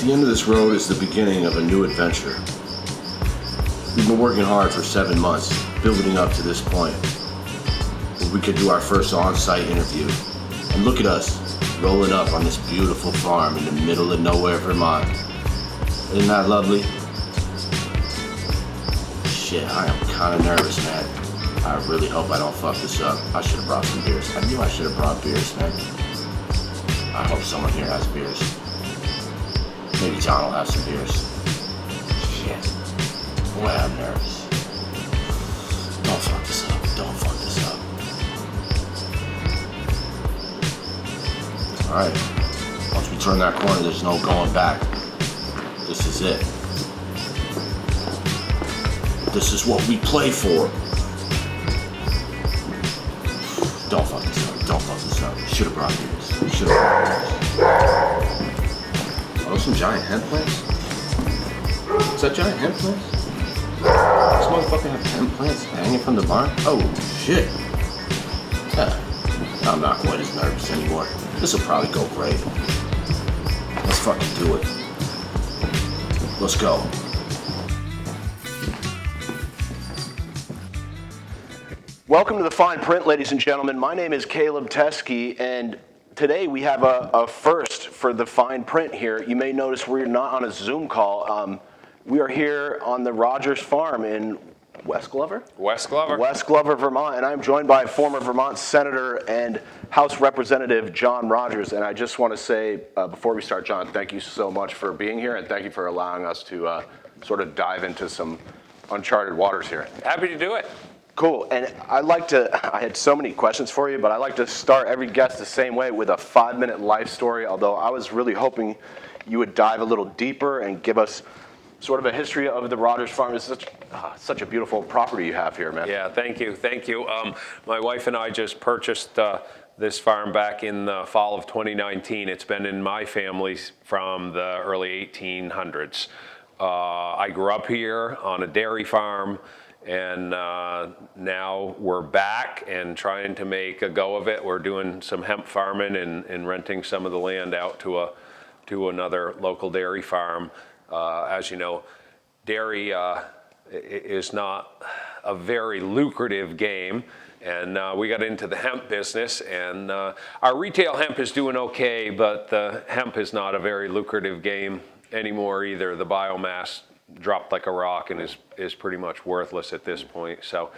The end of this road is the beginning of a new adventure. We've been working hard for 7 months, building up to this point, where we could do our first on-site interview. And look at us, rolling up on this beautiful farm in the middle of nowhere, Vermont. Isn't that lovely? Shit, I am kind of nervous, man. I really hope I don't fuck this up. I should have brought some beers. I knew I should have brought beers, man. I hope someone here has beers. Maybe John will have some beers. Shit. Boy, I'm nervous. Don't fuck this up. Don't fuck this up. Alright. Once we turn that corner, there's no going back. This is it. This is what we play for. Don't fuck this up. Don't fuck this up. Should have brought beers. Should have brought beers. Are those some giant hemp plants? Is that giant hemp plants? This motherfucker have hemp plants hanging from the barn? Oh, shit. Yeah. I'm not quite as nervous anymore. This will probably go great. Let's fucking do it. Let's go. Welcome to The Fine Print, ladies and gentlemen. My name is Caleb Teskey, and today we have a first for The Fine Print here. You may notice we're not on a Zoom call. We are here on the Rodgers Farm in West Glover, Vermont, and I'm joined by former Vermont Senator and House Representative John Rodgers. And I just want to say, before we start, John, thank you so much for being here, and thank you for allowing us to sort of dive into some uncharted waters here. Happy to do it. Cool, and I had so many questions for you, but I like to start every guest the same way with a 5-minute life story, although I was really hoping you would dive a little deeper and give us sort of a history of the Rodgers Farm. It's such a beautiful property you have here, man. Yeah, thank you. My wife and I just purchased this farm back in the fall of 2019. It's been in my family from the early 1800s. I grew up here on a dairy farm, and now we're back and trying to make a go of it. We're doing some hemp farming and renting some of the land out to another local dairy farm. As you know, dairy is not a very lucrative game, and we got into the hemp business, and our retail hemp is doing okay, but the hemp is not a very lucrative game anymore either. The biomass dropped like a rock and is pretty much worthless at this point. So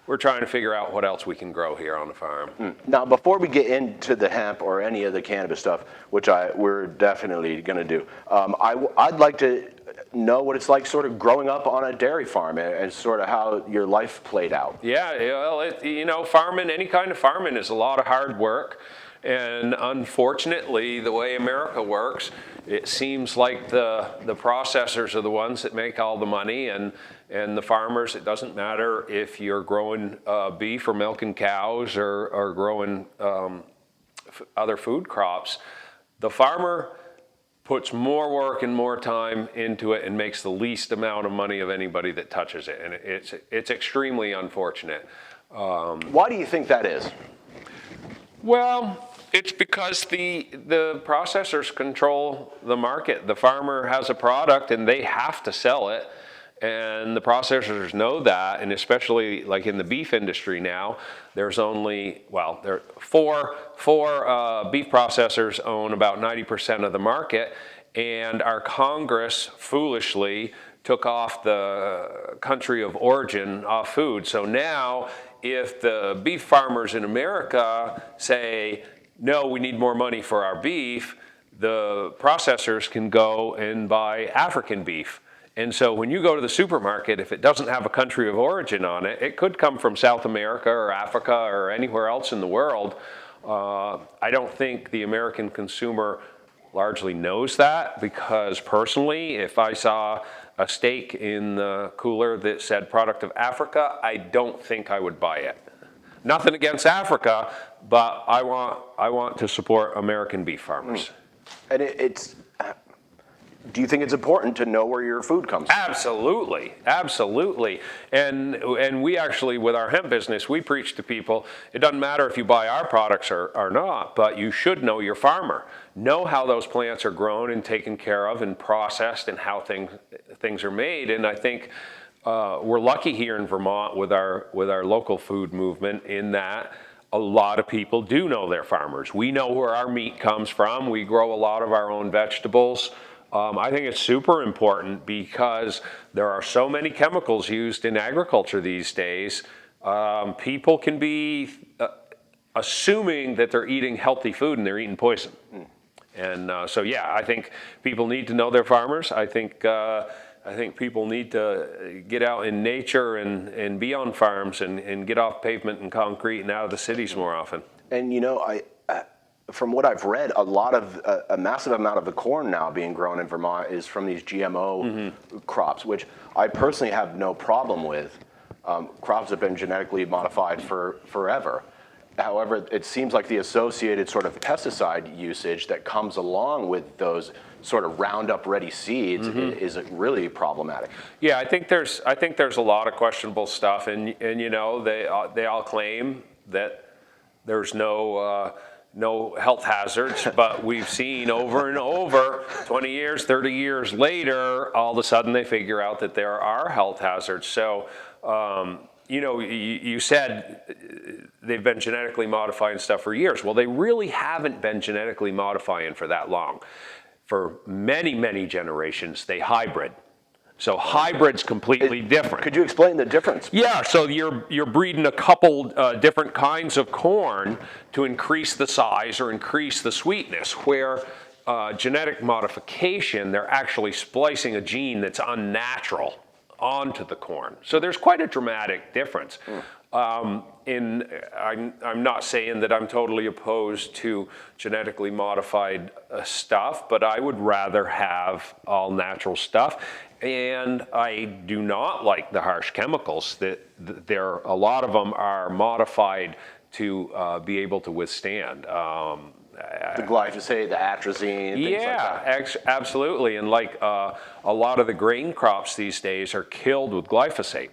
we're trying to figure out what else we can grow here on the farm. Now, before we get into the hemp or any of the cannabis stuff, which we're definitely going to do, I'd like to know what it's like sort of growing up on a dairy farm and sort of how your life played out. Yeah, well, farming, any kind of farming is a lot of hard work. And unfortunately, the way America works, it seems like the processors are the ones that make all the money, and the farmers, it doesn't matter if you're growing beef or milking cows or growing other food crops. The farmer puts more work and more time into it and makes the least amount of money of anybody that touches it, and it's extremely unfortunate. Why do you think that is? Well, it's because the processors control the market. The farmer has a product and they have to sell it, and the processors know that. And especially like in the beef industry now, there's only four beef processors own about 90% of the market, and our Congress foolishly took off the country of origin off food. So now, if the beef farmers in America say, no, we need more money for our beef, the processors can go and buy African beef. And so when you go to the supermarket, if it doesn't have a country of origin on it, it could come from South America or Africa or anywhere else in the world. I don't think the American consumer largely knows that, because personally, if I saw a steak in the cooler that said product of Africa, I don't think I would buy it. Nothing against Africa, but I want to support American beef farmers. And it's do you think it's important to know where your food comes from? Absolutely, absolutely. And we actually, with our hemp business, we preach to people, it doesn't matter if you buy our products or not, but you should know your farmer. Know how those plants are grown and taken care of and processed and how things are made. And I think we're lucky here in Vermont with our local food movement in that a lot of people do know their farmers. We know where our meat comes from. We grow a lot of our own vegetables. I think it's super important because there are so many chemicals used in agriculture these days. People can be assuming that they're eating healthy food and they're eating poison. And so, yeah, I think people need to know their farmers. I think people need to get out in nature and be on farms and get off pavement and concrete and out of the cities more often. And from what I've read, a massive amount of the corn now being grown in Vermont is from these GMO crops, which I personally have no problem with. Crops have been genetically modified for forever. However, it seems like the associated sort of pesticide usage that comes along with those sort of Roundup ready seeds is really problematic. Yeah, I think there's a lot of questionable stuff, and they all claim that there's no health hazards, but we've seen over and over, 20 years, 30 years later, all of a sudden they figure out that there are health hazards. So, you said they've been genetically modifying stuff for years. Well, they really haven't been genetically modifying for that long. For many, many generations, they hybrid. So hybrid's completely different. Could you explain the difference? Yeah, so you're breeding a couple different kinds of corn to increase the size or increase the sweetness, where genetic modification, they're actually splicing a gene that's unnatural onto the corn. So there's quite a dramatic difference. I'm not saying that I'm totally opposed to genetically modified stuff, but I would rather have all natural stuff. And I do not like the harsh chemicals that a lot of them are modified to be able to withstand. The glyphosate, the atrazine, things like that. Yeah, absolutely. And like a lot of the grain crops these days are killed with glyphosate.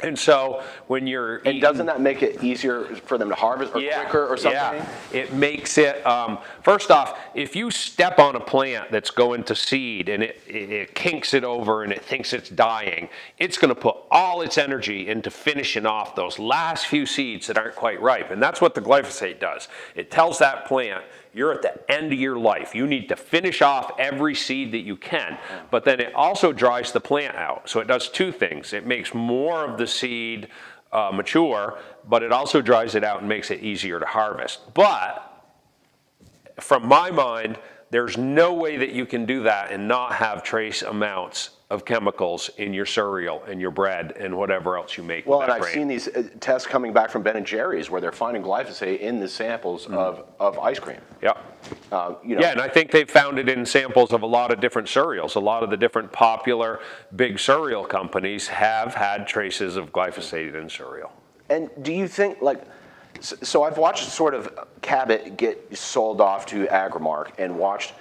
And so when you're And doesn't that make it easier for them to harvest or quicker or something? Yeah, it makes it, first off, if you step on a plant that's going to seed and it kinks it over and it thinks it's dying, it's going to put all its energy into finishing off those last few seeds that aren't quite ripe. And that's what the glyphosate does. It tells that plant, you're at the end of your life. You need to finish off every seed that you can. But then it also dries the plant out. So it does two things. It makes more of the seed mature, but it also dries it out and makes it easier to harvest. But from my mind, there's no way that you can do that and not have trace amounts of chemicals in your cereal and your bread and whatever else you make. Well, and I've seen these tests coming back from Ben & Jerry's where they're finding glyphosate in the samples of ice cream. Yeah. Yeah, and I think they've found it in samples of a lot of different cereals. A lot of the different popular big cereal companies have had traces of glyphosate in cereal. And do you think, so I've watched sort of Cabot get sold off to Agrimark and watched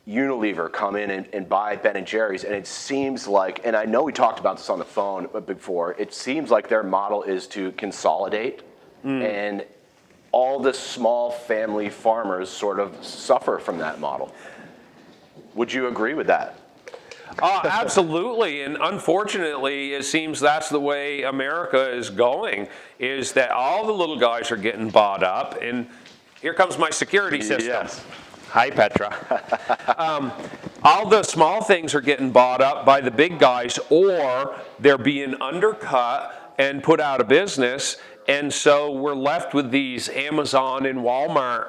Unilever come in and buy Ben & Jerry's, and it seems like, and I know we talked about this on the phone before, it seems like their model is to consolidate, and all the small family farmers sort of suffer from that model. Would you agree with that? Absolutely, and unfortunately, it seems that's the way America is going, is that all the little guys are getting bought up, and here comes my security system. Yes. Hi, Petra. All the small things are getting bought up by the big guys, or they're being undercut and put out of business, and so we're left with these Amazon and Walmart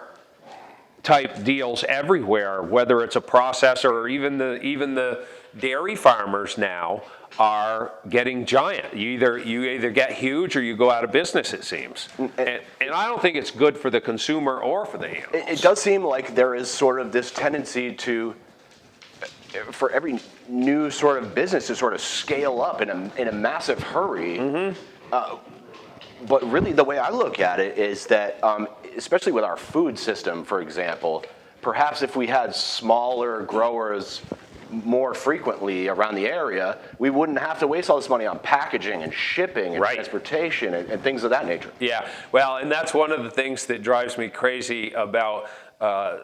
type deals everywhere, whether it's a processor or even the dairy farmers now are getting giant. You either get huge or you go out of business, it seems. And I don't think it's good for the consumer or for the animals. It does seem like there is sort of this tendency for every new sort of business to sort of scale up in a massive hurry. But really the way I look at it is that, especially with our food system, for example, perhaps if we had smaller growers more frequently around the area, we wouldn't have to waste all this money on packaging and shipping and transportation and things of that nature. Yeah, well, and that's one of the things that drives me crazy about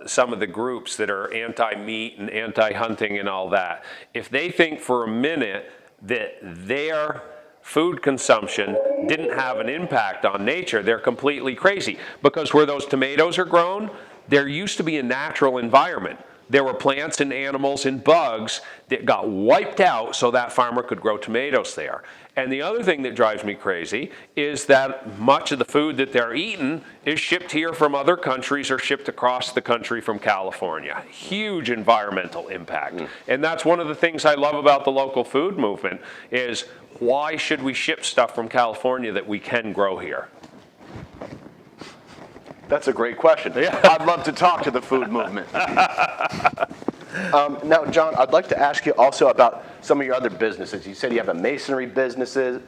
some of the groups that are anti-meat and anti-hunting and all that. If they think for a minute that their food consumption didn't have an impact on nature, they're completely crazy. Because where those tomatoes are grown, there used to be a natural environment. There were plants and animals and bugs that got wiped out so that farmer could grow tomatoes there. And the other thing that drives me crazy is that much of the food that they're eating is shipped here from other countries or shipped across the country from California. Huge environmental impact. And that's one of the things I love about the local food movement is why should we ship stuff from California that we can grow here? That's a great question. Yeah. I'd love to talk to the food movement. Now, John, I'd like to ask you also about some of your other businesses. You said you have a masonry business. You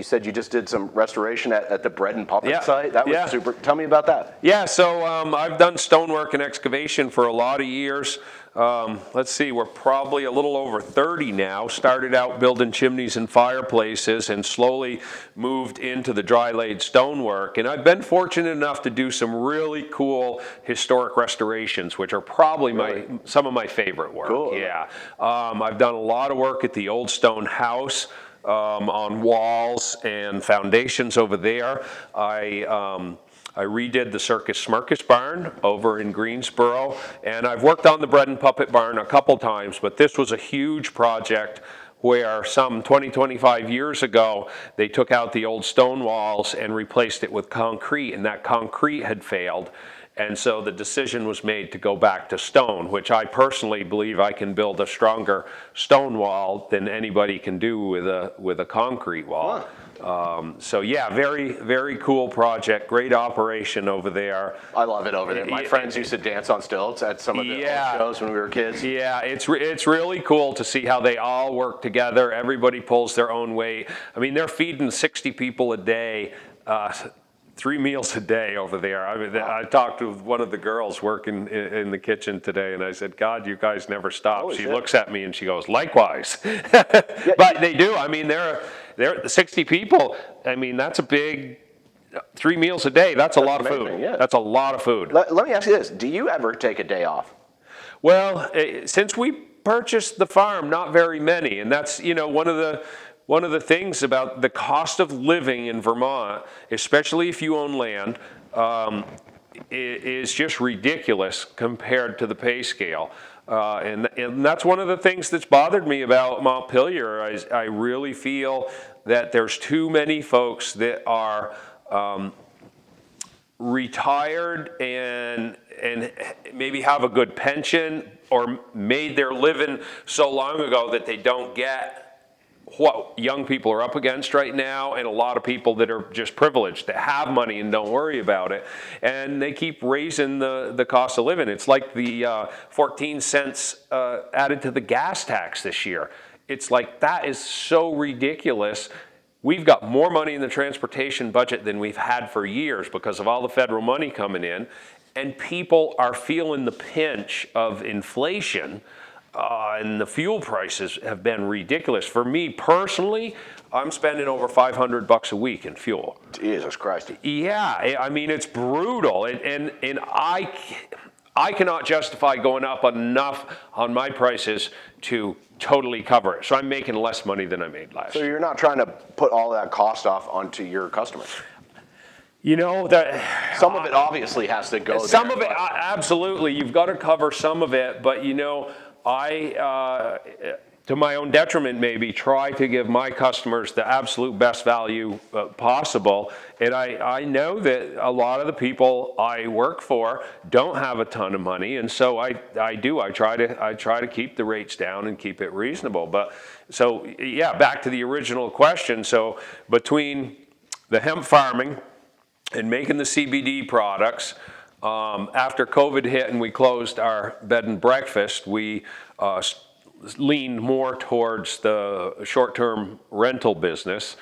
said you just did some restoration at the bread and puppet site. That was super. Tell me about that. Yeah, so I've done stonework and excavation for a lot of years. Let's see, we're probably a little over 30 now. Started out building chimneys and fireplaces and slowly moved into the dry laid stonework. And I've been fortunate enough to do some really cool historic restorations, which are probably some of my favorite work. Cool. Yeah. I've done a lot of work at the old stone house. On walls and foundations over there. I redid the Circus Smirkus barn over in Greensboro, and I've worked on the bread and puppet barn a couple times, but this was a huge project where some 25 years ago, they took out the old stone walls and replaced it with concrete, and that concrete had failed. And so the decision was made to go back to stone, which I personally believe I can build a stronger stone wall than anybody can do with a concrete wall. Huh. So yeah, very, very cool project, great operation over there. I love it over there. My friends used to dance on stilts at some of the old shows when we were kids. Yeah, it's really cool to see how they all work together. Everybody pulls their own weight. I mean, they're feeding 60 people a day. 3 meals a day over there. I mean, I talked to one of the girls working in the kitchen today, and I said, God, you guys never stop. Holy she shit. looks at me and she goes, likewise. But they do. I mean, they're 60 people. I mean, that's a big 3 meals a day. That's a lot of food. Yeah. That's a lot of food. Let me ask you this. Do you ever take a day off? Well, since we purchased the farm, not very many. And that's, one of the things about the cost of living in Vermont, especially if you own land, is just ridiculous compared to the pay scale. And that's one of the things that's bothered me about Montpelier. I really feel that there's too many folks that are retired and maybe have a good pension or made their living so long ago that they don't get what young people are up against right now, and a lot of people that are just privileged that have money and don't worry about it, and they keep raising the cost of living. It's like the 14 cents added to the gas tax this year. It's like, that is so ridiculous. We've got more money in the transportation budget than we've had for years because of all the federal money coming in, and people are feeling the pinch of inflation. And the fuel prices have been ridiculous. For me personally, I'm spending over $500 a week in fuel. Jesus Christ. Yeah, I mean, it's brutal. And I cannot justify going up enough on my prices to totally cover it. So I'm making less money than I made last year. So you're not trying to put all that cost off onto your customers? Some of it obviously has to go there. Some of it, absolutely. You've got to cover some of it, but I, to my own detriment maybe, try to give my customers the absolute best value possible. And I know that a lot of the people I work for don't have a ton of money, and so I try to keep the rates down and keep it reasonable. But so yeah, back to the original question. So between the hemp farming and making the CBD products, after COVID hit and we closed our bed and breakfast, we leaned more towards the short-term rental business.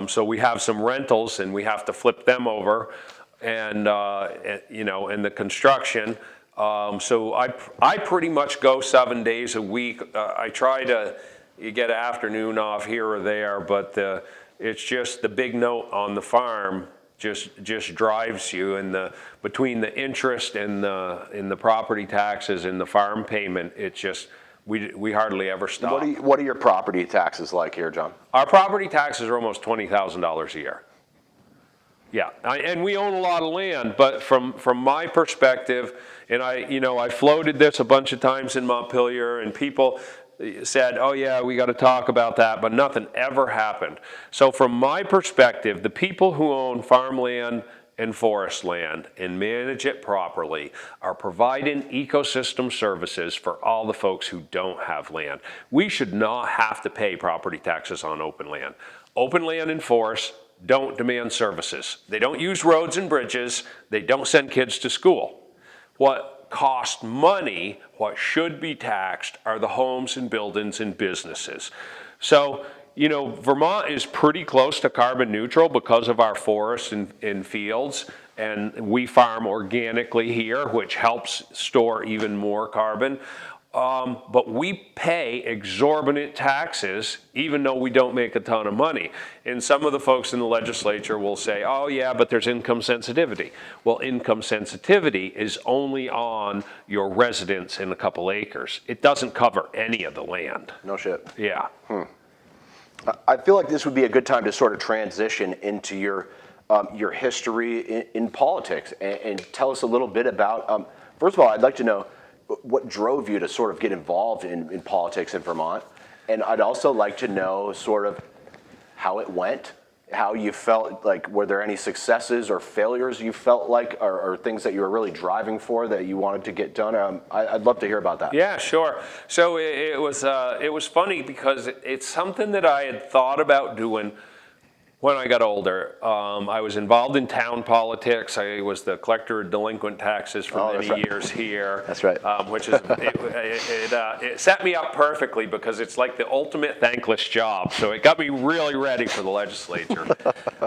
So we have some rentals and we have to flip them over, and and the construction. So I pretty much go 7 days a week. I try to get an afternoon off here or there, but it's just the big note on the farm just drives you, and between the interest and the property taxes and the farm payment, it's just we hardly ever stop. What are your property taxes like here, John? Our property taxes are almost $20,000 a year. Yeah, and we own a lot of land, but from my perspective, and I floated this a bunch of times in Montpelier, and people said, oh yeah, we got to talk about that, but nothing ever happened. So from my perspective, the people who own farmland and forest land and manage it properly are providing ecosystem services for all the folks who don't have land. We should not have to pay property taxes on open land. Open land and forests don't demand services. They don't use roads and bridges. They don't send kids to school. What cost money, what should be taxed, are the homes and buildings and businesses. So, Vermont is pretty close to carbon neutral because of our forests and fields, and we farm organically here, which helps store even more carbon. But we pay exorbitant taxes even though we don't make a ton of money. And some of the folks in the legislature will say, oh yeah, but there's income sensitivity. Well, income sensitivity is only on your residence in a couple acres. It doesn't cover any of the land. No shit. Yeah. I feel like this would be a good time to sort of transition into your history in politics and tell us a little bit about, first of all, I'd like to know what drove you to sort of get involved in politics in Vermont. And I'd also like to know sort of how it went, how you felt, like were there any successes or failures you felt like, or things that you were really driving for that you wanted to get done? I'd love to hear about that. Yeah, sure. So it was funny because it's something that I had thought about doing when I got older. I was involved in town politics. I was the collector of delinquent taxes for many years here. That's right. Which is it set me up perfectly because it's like the ultimate thankless job. So it got me really ready for the legislature.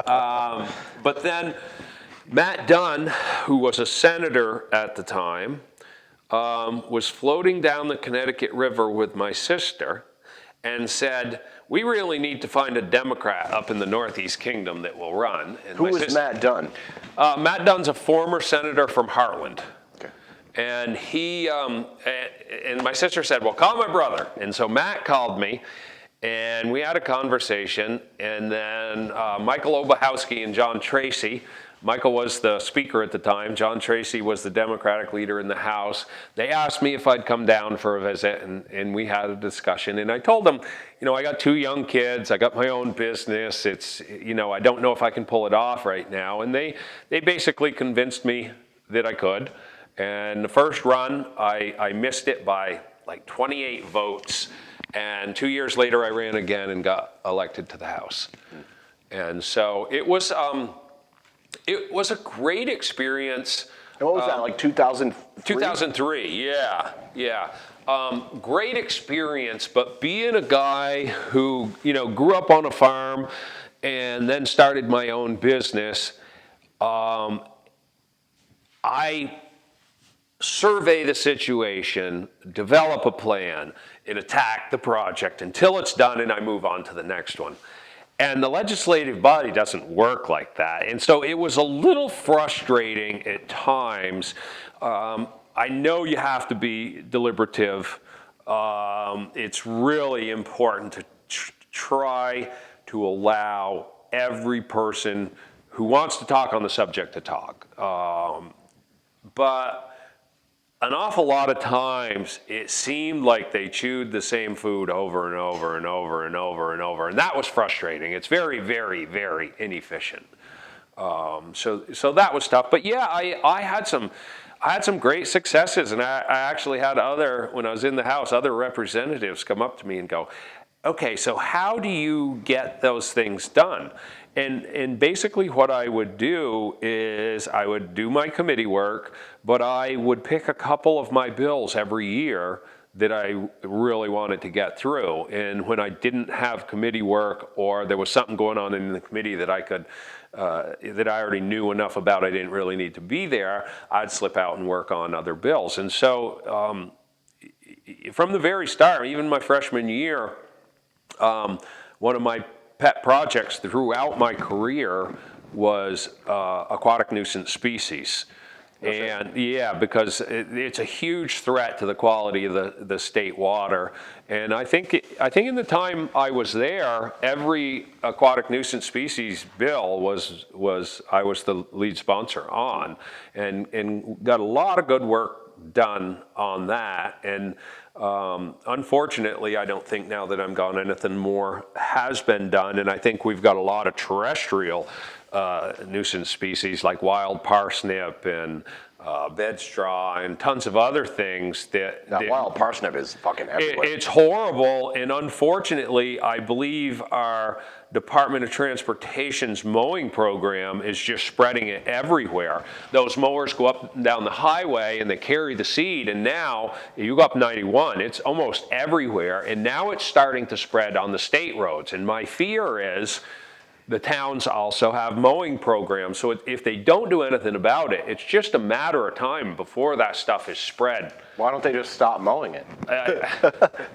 But then Matt Dunn, who was a senator at the time, was floating down the Connecticut River with my sister and said, we really need to find a Democrat up in the Northeast Kingdom that will run. And who is Matt Dunn? Matt Dunn's a former senator from Heartland. Okay. And he, and my sister said, well, call my brother. And so Matt called me, and we had a conversation. And then Michael Obachowski and John Tracy, Michael was the speaker at the time. John Tracy was the Democratic leader in the House. They asked me if I'd come down for a visit, and we had a discussion. And I told them, I got 2 young kids. I got my own business. It's, I don't know if I can pull it off right now. And they basically convinced me that I could. And the first run, I missed it by like 28 votes. And 2 years later, I ran again and got elected to the House. And so it was a great experience. And what was that, like 2003? 2003, yeah. Great experience, but being a guy who, grew up on a farm and then started my own business, I survey the situation, develop a plan, and attack the project until it's done and I move on to the next one. And the legislative body doesn't work like that. And so it was a little frustrating at times. I know you have to be deliberative. It's really important to try to allow every person who wants to talk on the subject to talk. But an awful lot of times it seemed like they chewed the same food over and over and over and over and over, and that was frustrating. It's very, very, very inefficient. So that was tough. But yeah, I had some great successes, and I actually had when I was in the House, other representatives come up to me and go, okay, so how do you get those things done? And basically what I would do is I would do my committee work, but I would pick a couple of my bills every year that I really wanted to get through. And when I didn't have committee work, or there was something going on in the committee that I could, that I already knew enough about, I didn't really need to be there, I'd slip out and work on other bills. And so from the very start, even my freshman year, one of my pet projects throughout my career was aquatic nuisance species. And yeah, because it's a huge threat to the quality of the state water. And I think in the time I was there, every aquatic nuisance species bill I was the lead sponsor on, and got a lot of good work done on that. And unfortunately, I don't think now that I'm gone, anything more has been done. And I think we've got a lot of terrestrial nuisance species like wild parsnip and bedstraw and tons of other things that wild parsnip is fucking everywhere. It's horrible, and unfortunately, I believe our Department of Transportation's mowing program is just spreading it everywhere. Those mowers go up and down the highway and they carry the seed, and now you go up 91, it's almost everywhere, and now it's starting to spread on the state roads. And my fear is the towns also have mowing programs, so if they don't do anything about it, it's just a matter of time before that stuff is spread. Why don't they just stop mowing it?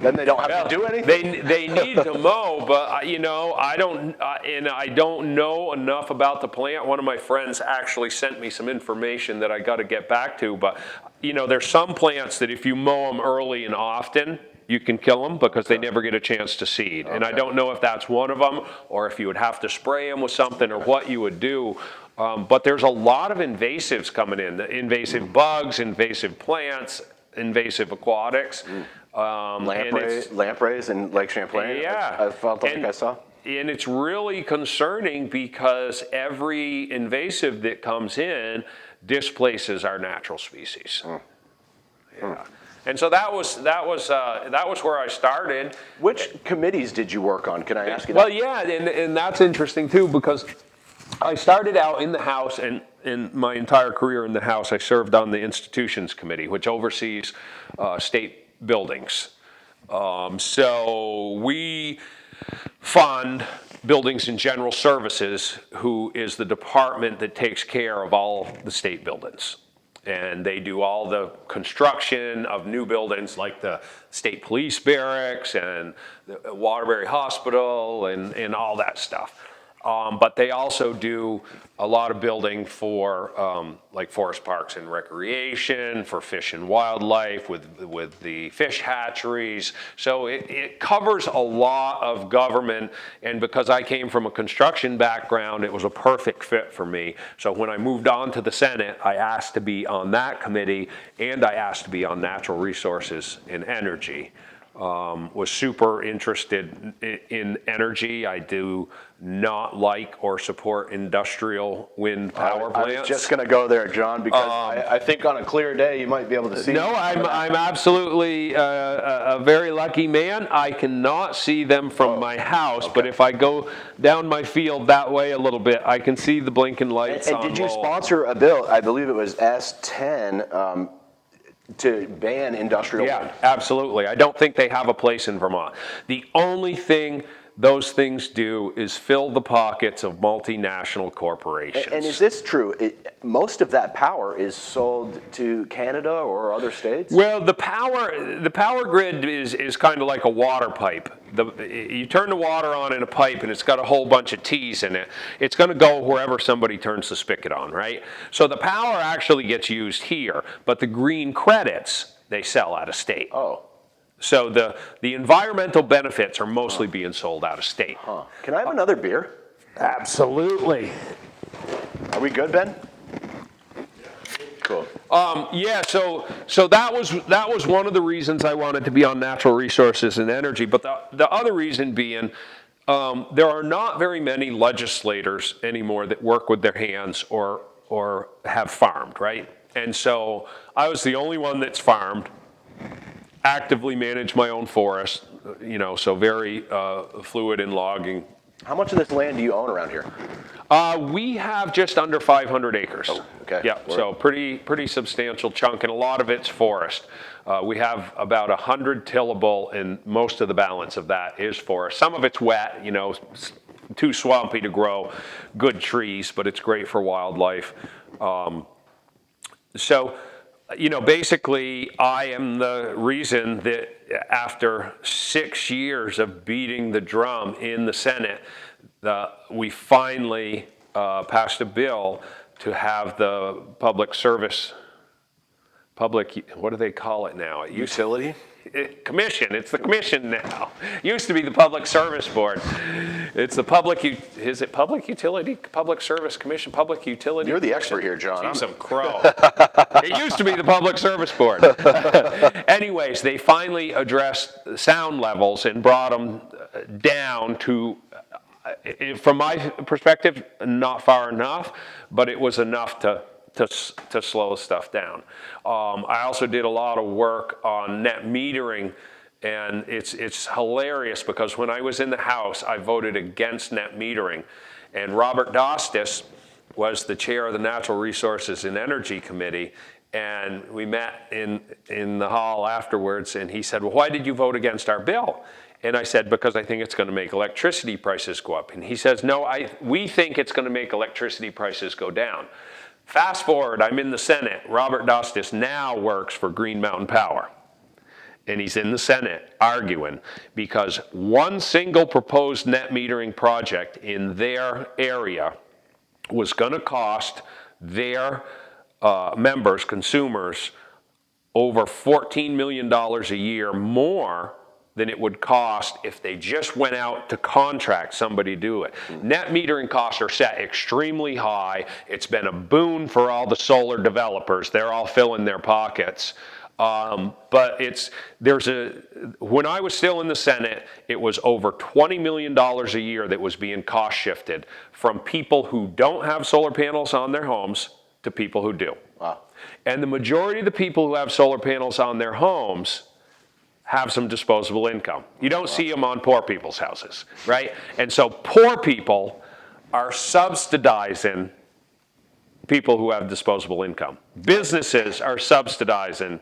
Then they don't have to do anything? They need to mow, but I don't know enough about the plant. One of my friends actually sent me some information that I got to get back to, but there's some plants that if you mow them early and often, you can kill them because they never get a chance to seed. Okay. And I don't know if that's one of them, or if you would have to spray them with something, or what you would do. But there's a lot of invasives coming in, invasive bugs, invasive plants, invasive aquatics. Lampreys in Lake Champlain. Yeah. I felt like I saw. And it's really concerning because every invasive that comes in displaces our natural species. Yeah. And so that was where I started. Which committees did you work on? Can I ask you that? Well, yeah, and that's interesting too, because I started out in the House, and in my entire career in the House, I served on the Institutions Committee, which oversees state buildings. So we fund Buildings and General Services, who is the department that takes care of all the state buildings. And they do all the construction of new buildings like the State Police Barracks and the Waterbury Hospital and all that stuff. But they also do a lot of building for like forest parks and recreation, for fish and wildlife, with the fish hatcheries. So it covers a lot of government, and because I came from a construction background, it was a perfect fit for me. So when I moved on to the Senate, I asked to be on that committee, and I asked to be on natural resources and energy. Was super interested in energy. I do not like or support industrial wind power plants. I was just going to go there, John, because I think on a clear day you might be able to see. No, I'm absolutely a very lucky man. I cannot see them from my house, okay. But if I go down my field that way a little bit, I can see the blinking lights. And did you sponsor a bill? I believe it was S10. To ban industrial wind. Absolutely. I don't think they have a place in Vermont. The only thing those things do is fill the pockets of multinational corporations. And is this true? Most of that power is sold to Canada or other states? Well, the power grid is kind of like a water pipe. You turn the water on in a pipe and it's got a whole bunch of T's in it. It's going to go wherever somebody turns the spigot on, right? So the power actually gets used here, but the green credits, they sell out of state. Oh. So the environmental benefits are mostly being sold out of state. Huh. Can I have another beer? Absolutely. Are we good, Ben? Cool. Yeah, so that was one of the reasons I wanted to be on natural resources and energy. But the other reason being, there are not very many legislators anymore that work with their hands or have farmed, right? And so I was the only one that's farmed. Actively manage my own forest, so very fluid in logging How much of this land do you own around here? We have just under 500 acres. Oh, okay. Yeah, so pretty substantial chunk, and a lot of it's forest. We have about 100 tillable, and most of the balance of that is forest. Some of it's wet, too swampy to grow good trees, but it's great for wildlife. Basically, I am the reason that after 6 years of beating the drum in the Senate, we finally passed a bill to have the what do they call it now? Utility? Commission. It's the commission now. Used to be the Public Service Board. It's the Public Service Commission, Public Utility. You're the expert here, John. Jeez, I'm crow. It used to be the Public Service Board. Anyways, they finally addressed sound levels and brought them down to, from my perspective, not far enough, but it was enough to slow stuff down. I also did a lot of work on net metering, and it's hilarious because when I was in the House, I voted against net metering, and Robert Ronci was the chair of the Natural Resources and Energy Committee, and we met in the hall afterwards, and he said, well, why did you vote against our bill? And I said, because I think it's going to make electricity prices go up. And he says, no, we think it's going to make electricity prices go down. Fast forward, I'm in the Senate. Robert Ronci now works for Green Mountain Power. And he's in the Senate arguing because one single proposed net metering project in their area was going to cost their members, consumers, over $14 million a year more than it would cost if they just went out to contract somebody to do it. Net metering costs are set extremely high. It's been a boon for all the solar developers. They're all filling their pockets. But when I was still in the Senate, it was over $20 million a year that was being cost shifted from people who don't have solar panels on their homes to people who do. Wow. And the majority of the people who have solar panels on their homes have some disposable income. You don't see them on poor people's houses, right? And so poor people are subsidizing people who have disposable income. Businesses are subsidizing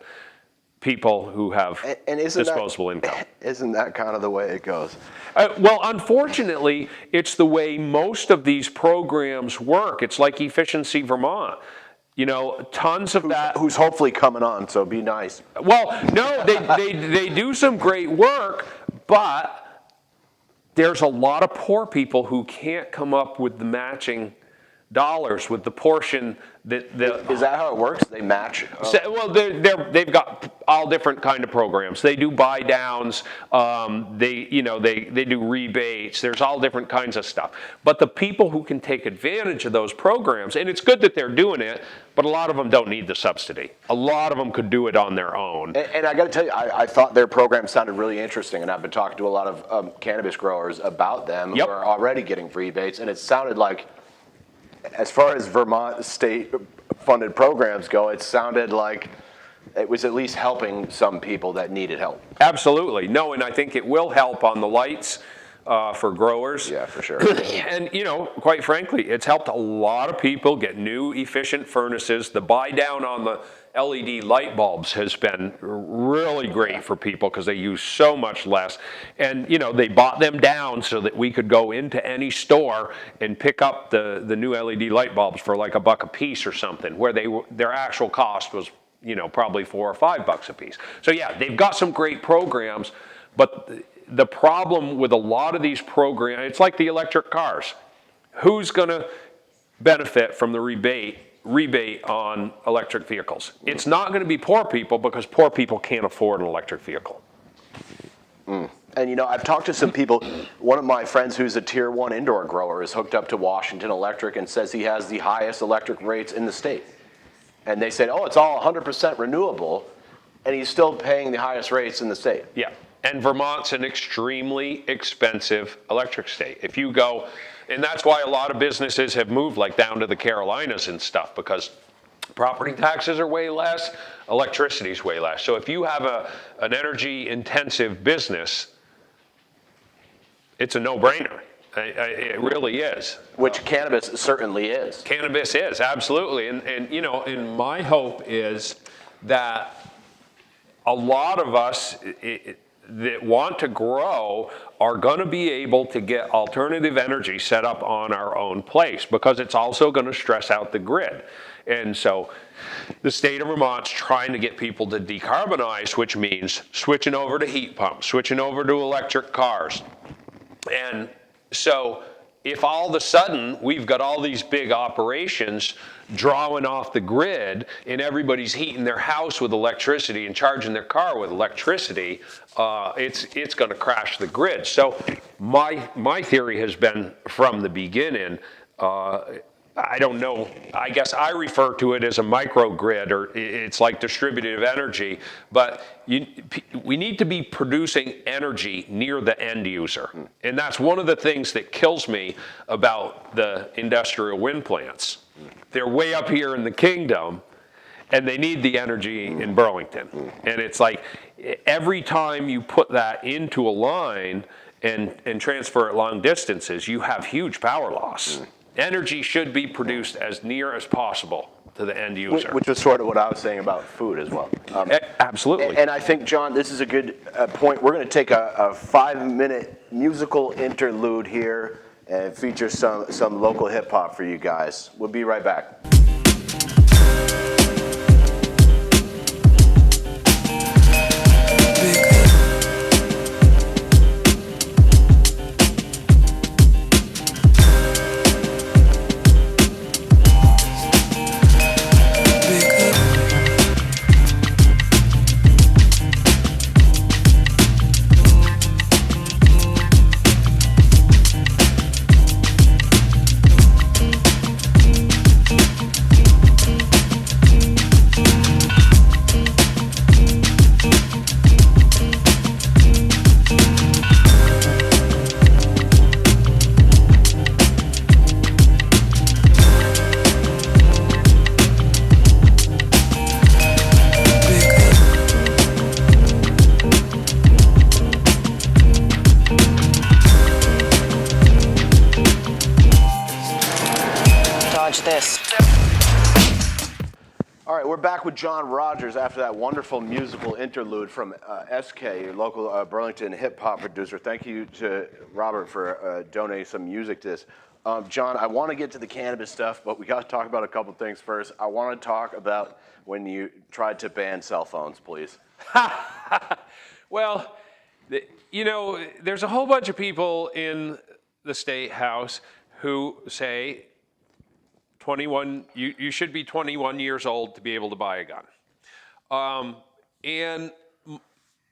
people who have disposable income. Isn't that kind of the way it goes? Well, unfortunately, it's the way most of these programs work. It's like Efficiency Vermont. Tons of that. Who's hopefully coming on, so be nice. Well, no, they do some great work, but there's a lot of poor people who can't come up with the matching dollars with the portion that Is that how it works? They match? Well, they've got all different kind of programs. They do buy downs. They do rebates. There's all different kinds of stuff. But the people who can take advantage of those programs, and it's good that they're doing it, but a lot of them don't need the subsidy. A lot of them could do it on their own. And I got to tell you, I thought their program sounded really interesting, and I've been talking to a lot of cannabis growers about them Yep. who are already getting rebates, and it sounded like, as far as Vermont state-funded programs go, it sounded like it was at least helping some people that needed help. Absolutely. No, and I think it will help on the lights for growers. Yeah, for sure. And, quite frankly, it's helped a lot of people get new, efficient furnaces. The buy down on the LED light bulbs has been really great for people because they use so much less. And, they bought them down so that we could go into any store and pick up the new LED light bulbs for like $1 a piece or something, where their actual cost was, probably $4 or $5 a piece. So yeah, they've got some great programs, but the problem with a lot of these programs, it's like the electric cars. Who's going to benefit from the rebate on electric vehicles? It's not going to be poor people because poor people can't afford an electric vehicle. And I've talked to some people. One of my friends who's a tier 1 indoor grower is hooked up to Washington Electric and says he has the highest electric rates in the state. And they said, oh, it's all 100% renewable, and he's still paying the highest rates in the state. Yeah, and Vermont's an extremely expensive electric state. If you go, and that's why a lot of businesses have moved like down to the Carolinas and stuff, because property taxes are way less, electricity's way less. So if you have an energy intensive business, it's a no-brainer. It really is. Which cannabis certainly is. Cannabis is, absolutely. And my hope is that a lot of us that want to grow are going to be able to get alternative energy set up on our own place, because it's also going to stress out the grid. And so the state of Vermont's trying to get people to decarbonize, which means switching over to heat pumps, switching over to electric cars. And so if all of a sudden we've got all these big operations drawing off the grid and everybody's heating their house with electricity and charging their car with electricity, it's going to crash the grid. So my theory has been from the beginning, I don't know, I guess I refer to it as a microgrid, or it's like distributed energy, but we need to be producing energy near the end user. And that's one of the things that kills me about the industrial wind plants. They're way up here in the kingdom, and they need the energy in Burlington. And it's like every time you put that into a line and transfer it long distances, you have huge power loss. Energy should be produced as near as possible to the end user. Which is sort of what I was saying about food as well. Absolutely. And I think, John, this is a good point. We're going to take a 5-minute musical interlude here and feature some local hip hop for you guys. We'll be right back. This. All right, we're back with John Rodgers after that wonderful musical interlude from SK, your local Burlington hip-hop producer. Thank you to Robert for donating some music to this. John, I want to get to the cannabis stuff, but we got to talk about a couple things first. I want to talk about when you tried to ban cell phones, please. Well, there's a whole bunch of people in the State House who say 21, you should be 21 years old to be able to buy a gun. And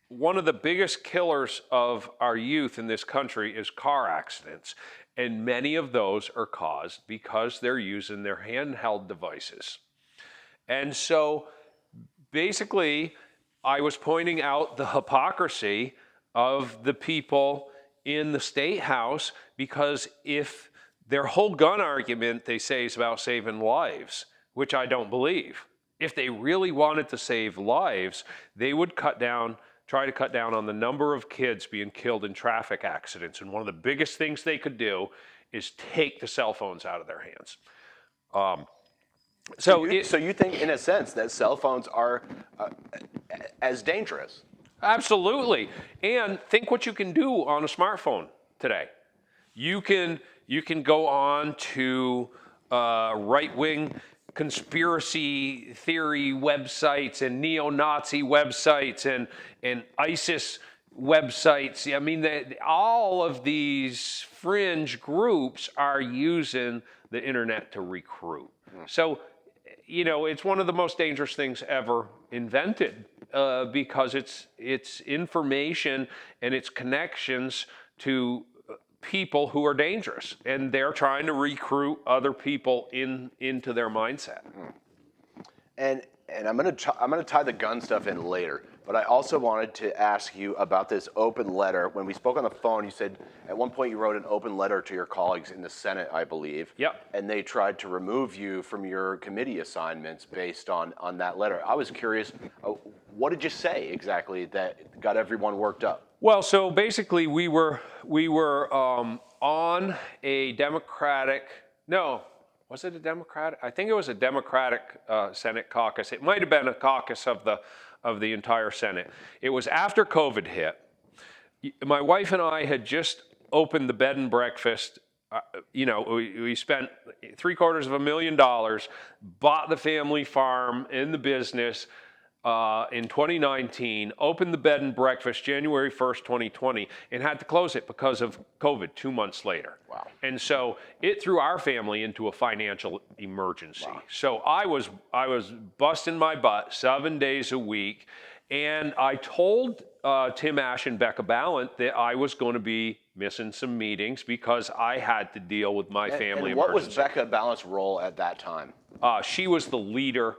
one of the biggest killers of our youth in this country is car accidents. And many of those are caused because they're using their handheld devices. And so basically, I was pointing out the hypocrisy of the people in the State House, because if their whole gun argument, they say, is about saving lives, which I don't believe. If they really wanted to save lives, they would try to cut down on the number of kids being killed in traffic accidents. And one of the biggest things they could do is take the cell phones out of their hands. So you think, in a sense, that cell phones are as dangerous? Absolutely. And think what you can do on a smartphone today. You can go on to right-wing conspiracy theory websites and neo-Nazi websites and ISIS websites. I mean, all of these fringe groups are using the internet to recruit. So, it's one of the most dangerous things ever invented, because it's information and it's connections to people who are dangerous, and they're trying to recruit other people into their mindset. And I'm gonna tie the gun stuff in later, but I also wanted to ask you about this open letter. When we spoke on the phone, you said at one point you wrote an open letter to your colleagues in the Senate, I believe. Yep. And they tried to remove you from your committee assignments based on that letter. I was curious, what did you say exactly that got everyone worked up? Well, so basically we were on a Democratic, no, was it a Democratic? I think it was a Democratic Senate caucus. It might have been a caucus of the entire Senate. It was after COVID hit. My wife and I had just opened the bed and breakfast. We spent $750,000, bought the family farm in the business in 2019, opened the bed and breakfast January 1st, 2020, and had to close it because of COVID 2 months later. Wow. And so it threw our family into a financial emergency. Wow. So I was busting my butt 7 days a week, and I told Tim Ash and Becca Ballant that I was going to be missing some meetings because I had to deal with my family and what emergency. was Becca Ballant's role at that time? She was the leader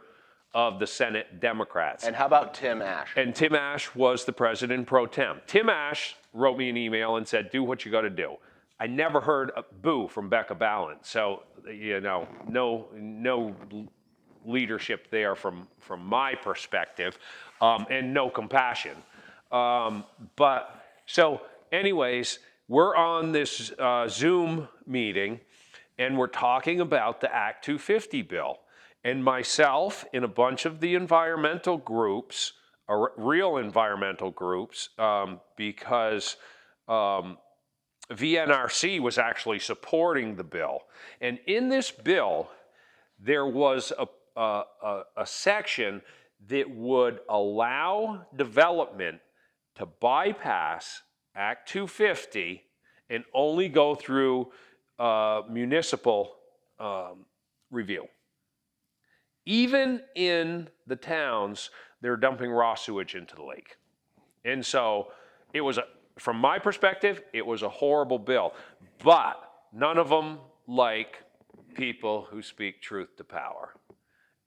of the Senate Democrats. And how about Tim Ash? And Tim Ash was the president pro tem. Tim Ash wrote me an email and said, do what you got to do. I never heard a boo from Becca Ballant. So, no leadership there from my perspective, and no compassion. But so anyways, we're on this Zoom meeting and we're talking about the Act 250 bill. And myself and a bunch of the environmental groups, real environmental groups, because VNRC was actually supporting the bill. And in this bill, there was a section that would allow development to bypass Act 250 and only go through municipal review. Even in the towns, they're dumping raw sewage into the lake. And so it was, from my perspective, it was a horrible bill. But none of them like people who speak truth to power.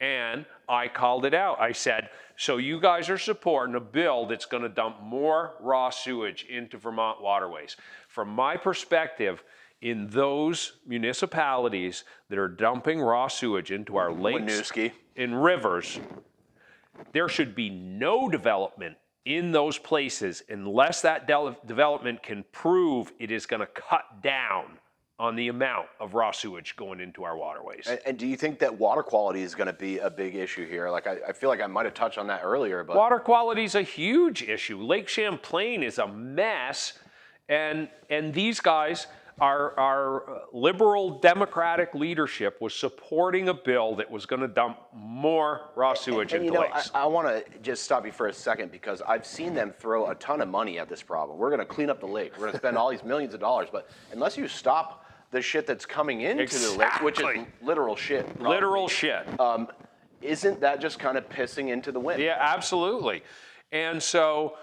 And I called it out. I said, so you guys are supporting a bill that's going to dump more raw sewage into Vermont waterways. From my perspective, in those municipalities that are dumping raw sewage into our lakes and rivers, there should be no development in those places unless that development can prove it is going to cut down on the amount of raw sewage going into our waterways. And do you think that water quality is going to be a big issue here? Like, I feel like I might have touched on that earlier, but water quality is a huge issue. Lake Champlain is a mess, and these guys, our liberal Democratic leadership was supporting a bill that was going to dump more raw sewage into lakes. I want to just stop you for a second because I've seen them throw a ton of money at this problem. We're going to clean up the lake. We're going to spend all these millions of dollars, but unless you stop the shit that's coming into the lake, which is literal shit. Probably, literal shit. Isn't that just kind of pissing into the wind? Yeah, absolutely. And so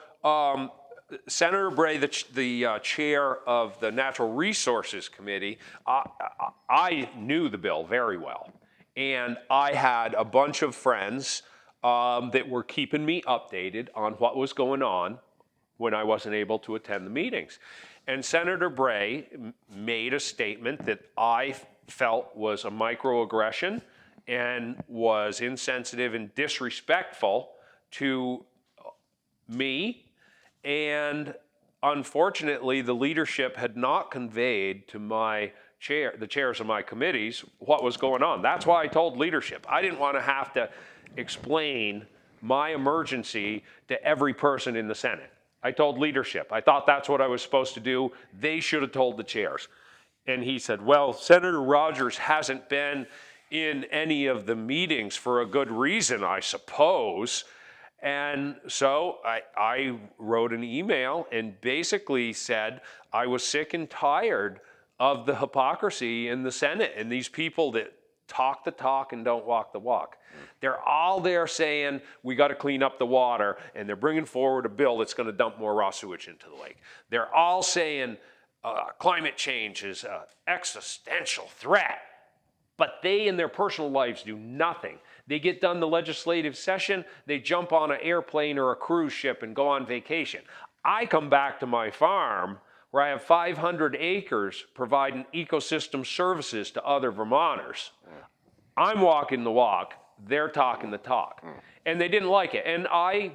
Senator Bray, the chair of the Natural Resources Committee, I knew the bill very well. And I had a bunch of friends that were keeping me updated on what was going on when I wasn't able to attend the meetings. And Senator Bray made a statement that I felt was a microaggression and was insensitive and disrespectful to me. And unfortunately, the leadership had not conveyed to the chairs of my committees what was going on. That's why I told leadership. I didn't want to have to explain my emergency to every person in the Senate. I told leadership. I thought that's what I was supposed to do. They should have told the chairs. And he said, well, Senator Rodgers hasn't been in any of the meetings for a good reason, I suppose. And so I wrote an email and basically said I was sick and tired of the hypocrisy in the Senate and these people that talk the talk and don't walk the walk. They're all there saying we got to clean up the water, and they're bringing forward a bill that's going to dump more raw sewage into the lake. They're all saying climate change is an existential threat, but they in their personal lives do nothing. They get done the legislative session, they jump on an airplane or a cruise ship and go on vacation. I come back to my farm where I have 500 acres providing ecosystem services to other Vermonters. I'm walking the walk, they're talking the talk. And they didn't like it. And I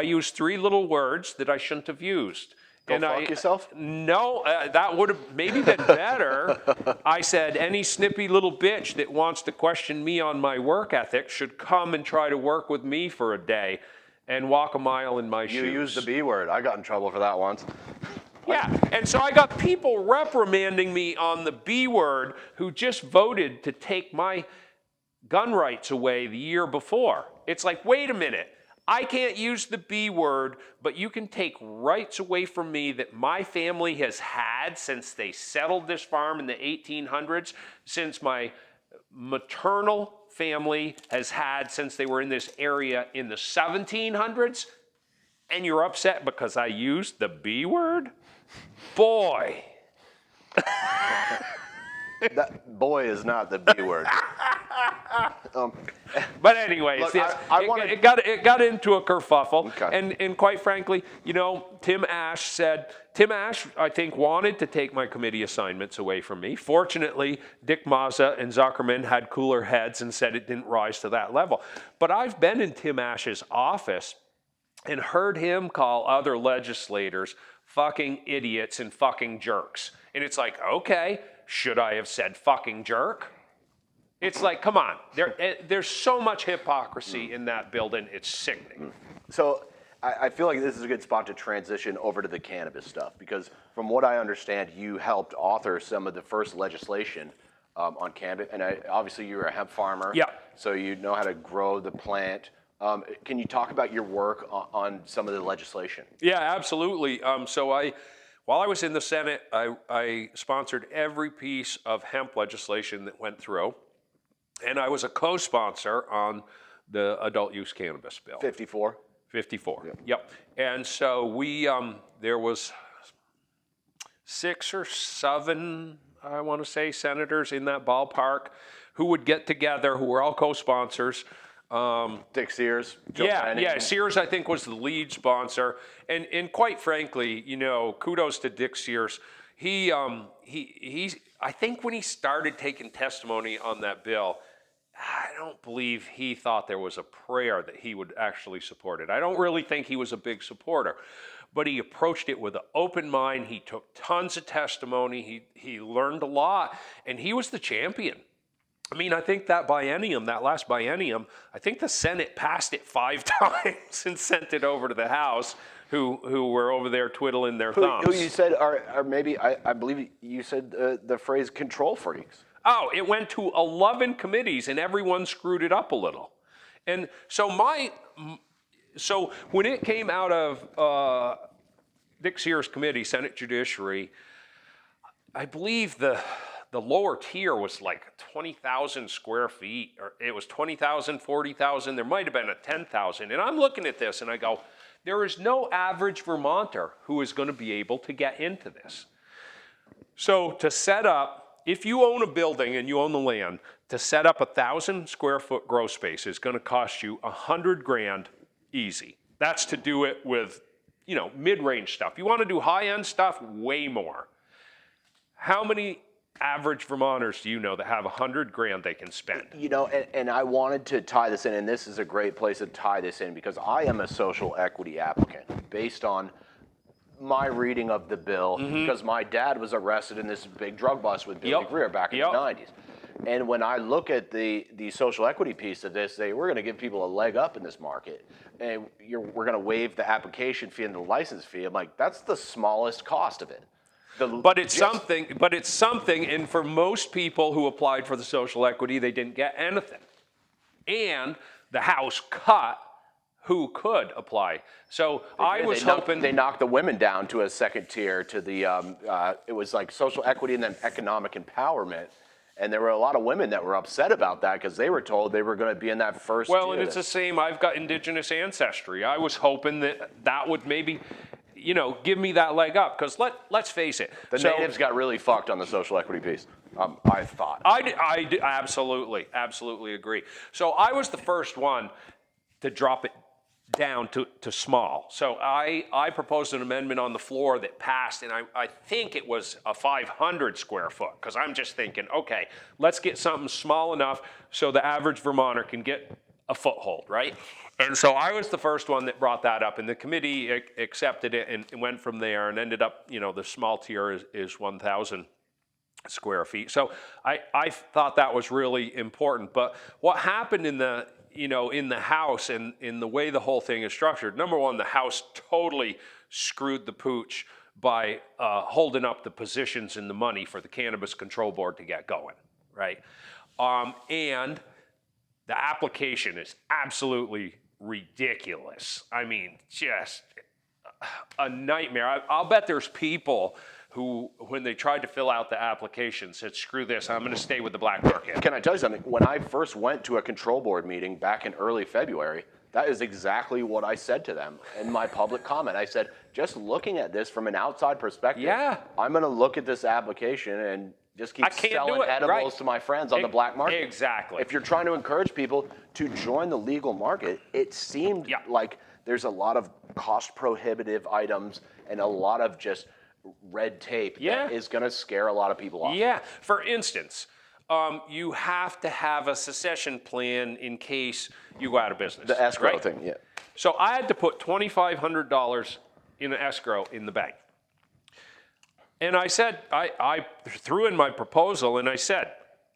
used 3 little words that I shouldn't have used. fuck yourself? No, that would have maybe been better. I said, any snippy little bitch that wants to question me on my work ethic should come and try to work with me for a day and walk a mile in my shoes. You used the B word. I got in trouble for that once. Yeah, and so I got people reprimanding me on the B word who just voted to take my gun rights away the year before. It's like, wait a minute. I can't use the B word, but you can take rights away from me that my family has had since they settled this farm in the 1800s, since my maternal family has had since they were in this area in the 1700s, and you're upset because I used the B word? Boy. That boy is not the B word. But anyways, Look, yes, it got into a kerfuffle. Okay. And quite frankly, Tim Ash, I think, wanted to take my committee assignments away from me. Fortunately, Dick Mazza and Zuckerman had cooler heads and said it didn't rise to that level. But I've been in Tim Ash's office and heard him call other legislators fucking idiots and fucking jerks. And it's like, okay, should I have said fucking jerk? It's like, come on. There's so much hypocrisy in that building, it's sickening. So I feel like this is a good spot to transition over to the cannabis stuff, because from what I understand, you helped author some of the first legislation on cannabis, and obviously you're a hemp farmer, yeah. So you know how to grow the plant. Can you talk about your work on some of the legislation? Yeah, absolutely. While I was in the Senate, I sponsored every piece of hemp legislation that went through, and I was a co-sponsor on the adult use cannabis bill. 54? 54, yep. And so there was 6 or 7, I want to say, senators in that ballpark who would get together, who were all co-sponsors. Dick Sears, Joe Biden. Yeah. Sears, I think, was the lead sponsor, and quite frankly, kudos to Dick Sears. He I think when he started taking testimony on that bill, I don't believe he thought there was a prayer that he would actually support it. I don't really think he was a big supporter, but he approached it with an open mind. He took tons of testimony. He learned a lot, and he was the champion. I mean, I think that last biennium, I think the Senate passed it 5 times and sent it over to the House, who were over there twiddling their thumbs. Who you said are maybe, I believe you said the phrase control freaks. Oh, it went to 11 committees and everyone screwed it up a little. And so when it came out of Dick Sears' committee, Senate Judiciary, I believe the lower tier was like 20,000 square feet, or it was 20,000, 40,000. There might have been a 10,000. And I'm looking at this and I go, there is no average Vermonter who is going to be able to get into this. So to set up, if you own a building and you own the land, to set up 1,000 square foot grow space is going to cost you $100,000 easy. That's to do it with, mid-range stuff. You want to do high-end stuff, way more. How many average Vermonters do you know that have $100,000 they can spend? And I wanted to tie this in, and this is a great place to tie this in, because I am a social equity applicant based on my reading of the bill, because my dad was arrested in this big drug bust with Billy Greer back in the 90s. And when I look at the social equity piece of this, we're going to give people a leg up in this market, and we're going to waive the application fee and the license fee. I'm like, that's the smallest cost of it. But it's something, and for most people who applied for the social equity, they didn't get anything. And the House cut who could apply. So I was hoping they knocked the women down to a second tier to the it was like social equity and then economic empowerment. And there were a lot of women that were upset about that because they were told they were going to be in that first tier. Well, and it's the same. I've got indigenous ancestry. I was hoping that would maybe, give me that leg up. Because let's face it. The natives got really fucked on the social equity piece, I thought. I absolutely agree. So I was the first one to drop it down to small. So I proposed an amendment on the floor that passed, and I think it was a 500 square foot, because I'm just thinking, okay, let's get something small enough so the average Vermonter can get a foothold, right? And so I was the first one that brought that up, and the committee accepted it and went from there and ended up, the small tier is 1,000 square feet. So I thought that was really important. But what happened in the House and in the way the whole thing is structured, number one, the House totally screwed the pooch by holding up the positions and the money for the Cannabis Control Board to get going, right? And the application is absolutely ridiculous. I mean, just a nightmare. I'll bet there's people who, when they tried to fill out the application, said, screw this, I'm going to stay with the black market. Can I tell you something? When I first went to a control board meeting back in early February, that is exactly what I said to them in my public comment. I said, just looking at this from an outside perspective, I'm going to look at this application and just keep selling edibles to my friends on the black market. Exactly. If you're trying to encourage people to join the legal market, it seemed like there's a lot of cost prohibitive items and a lot of just red tape that is going to scare a lot of people off. Yeah. For instance, you have to have a succession plan in case you go out of business. The escrow thing, yeah. So I had to put $2,500 in an escrow in the bank. And I said, I threw in my proposal and I said,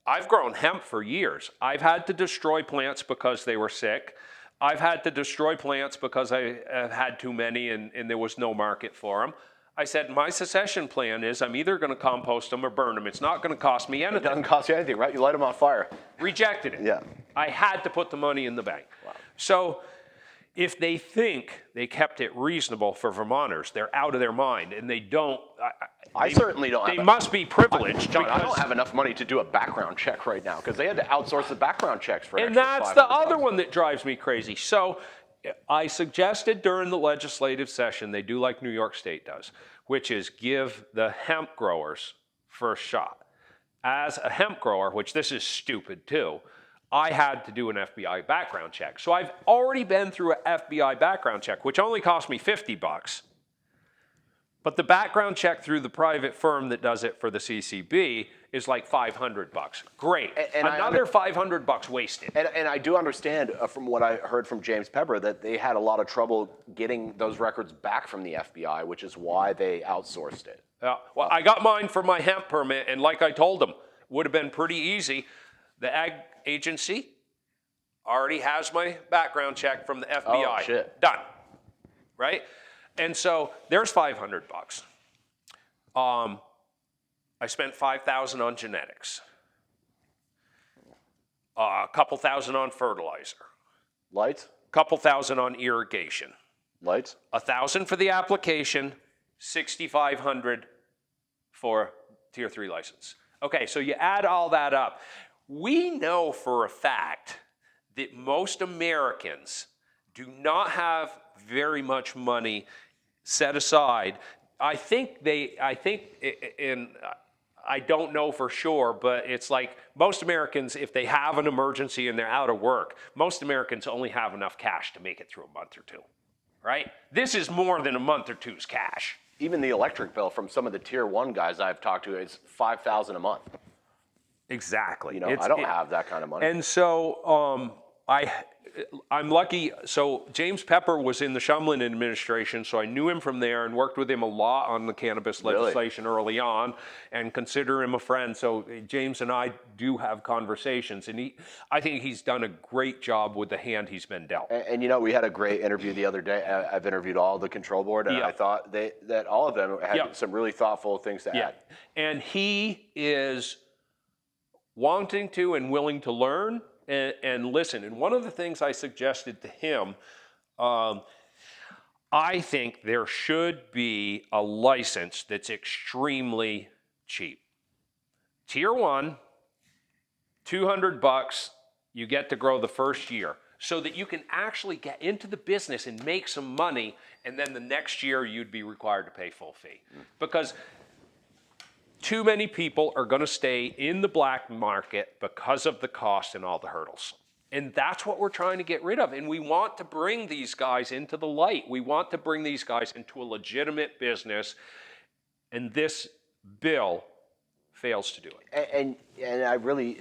I've grown hemp for years. I've had to destroy plants because they were sick. I've had to destroy plants because I have had too many and there was no market for them. I said, my succession plan is I'm either going to compost them or burn them. It's not going to cost me anything. It doesn't cost you anything, right? You light them on fire. Rejected it. Yeah. I had to put the money in the bank. Wow. So if they think they kept it reasonable for Vermonters, they're out of their mind, and they don't. I certainly don't. They must be privileged. John, I don't have enough money to do a background check right now because they had to outsource the background checks for. And that's the other one that drives me crazy. So I suggested during the legislative session they do like New York State does, which is give the hemp growers first shot. As a hemp grower, which this is stupid too, I had to do an FBI background check. So I've already been through an FBI background check, which only cost me $50. But the background check through the private firm that does it for the CCB is like $500. Great. And another $500 wasted. And I do understand from what I heard from James Pepper that they had a lot of trouble getting those records back from the FBI, which is why they outsourced it. Well, I got mine for my hemp permit, and like I told them, would have been pretty easy. The ag agency already has my background check from the FBI. Oh, shit. Done. Right? And so there's $500. I spent $5,000 on genetics, a couple thousand on fertilizer, Lights? couple thousand on irrigation, Lights? $1,000 for the application, $6,500 for Tier 3 license. Okay, so you add all that up. We know for a fact that most Americans do not have very much money set aside. I don't know for sure, but it's like most Americans, if they have an emergency and they're out of work, most Americans only have enough cash to make it through a month or two, right? This is more than a month or two's cash. Even the electric bill from some of the Tier 1 guys I've talked to is $5,000 a month. Exactly. You know, I don't have that kind of money. And so I'm lucky. So James Pepper was in the Shumlin administration, so I knew him from there and worked with him a lot on the cannabis legislation early on and consider him a friend. So James and I do have conversations, and I think he's done a great job with the hand he's been dealt. And you know, we had a great interview the other day. I've interviewed all the control board, and I thought that all of them had some really thoughtful things to add. And he is wanting to and willing to learn and listen. And one of the things I suggested to him, I think there should be a license that's extremely cheap. Tier 1, $200, you get to grow the first year so that you can actually get into the business and make some money, and then the next year you'd be required to pay full fee. Because too many people are going to stay in the black market because of the cost and all the hurdles. And that's what we're trying to get rid of. And we want to bring these guys into the light. We want to bring these guys into a legitimate business. And this bill fails to do it. And I really,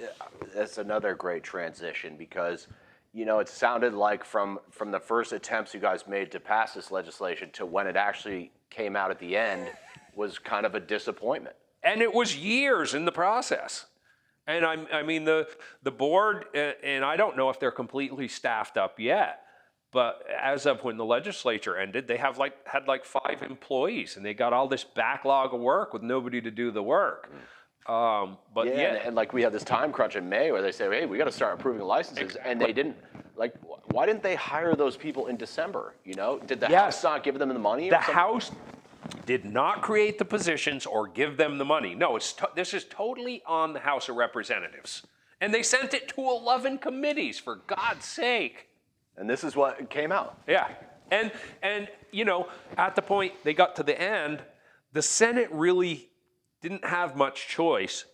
that's another great transition because you know, it sounded like from the first attempts you guys made to pass this legislation to when it actually came out at the end was kind of a disappointment. And it was years in the process. And I mean, the board, and I don't know if they're completely staffed up yet, but as of when the legislature ended, they had like 5 employees, and they got all this backlog of work with nobody to do the work. But and like we had this time crunch in May where they say, hey, we got to start approving licenses, Exactly. and they didn't. Like, why didn't they hire those people in December? You know, did the Yes. House not give them the money? The House did not create the positions or give them the money. No, this is totally on the House of Representatives. And they sent it to 11 committees, for God's sake. And this is what came out. Yeah. And you know, at the point they got to the end, the Senate really didn't have much choice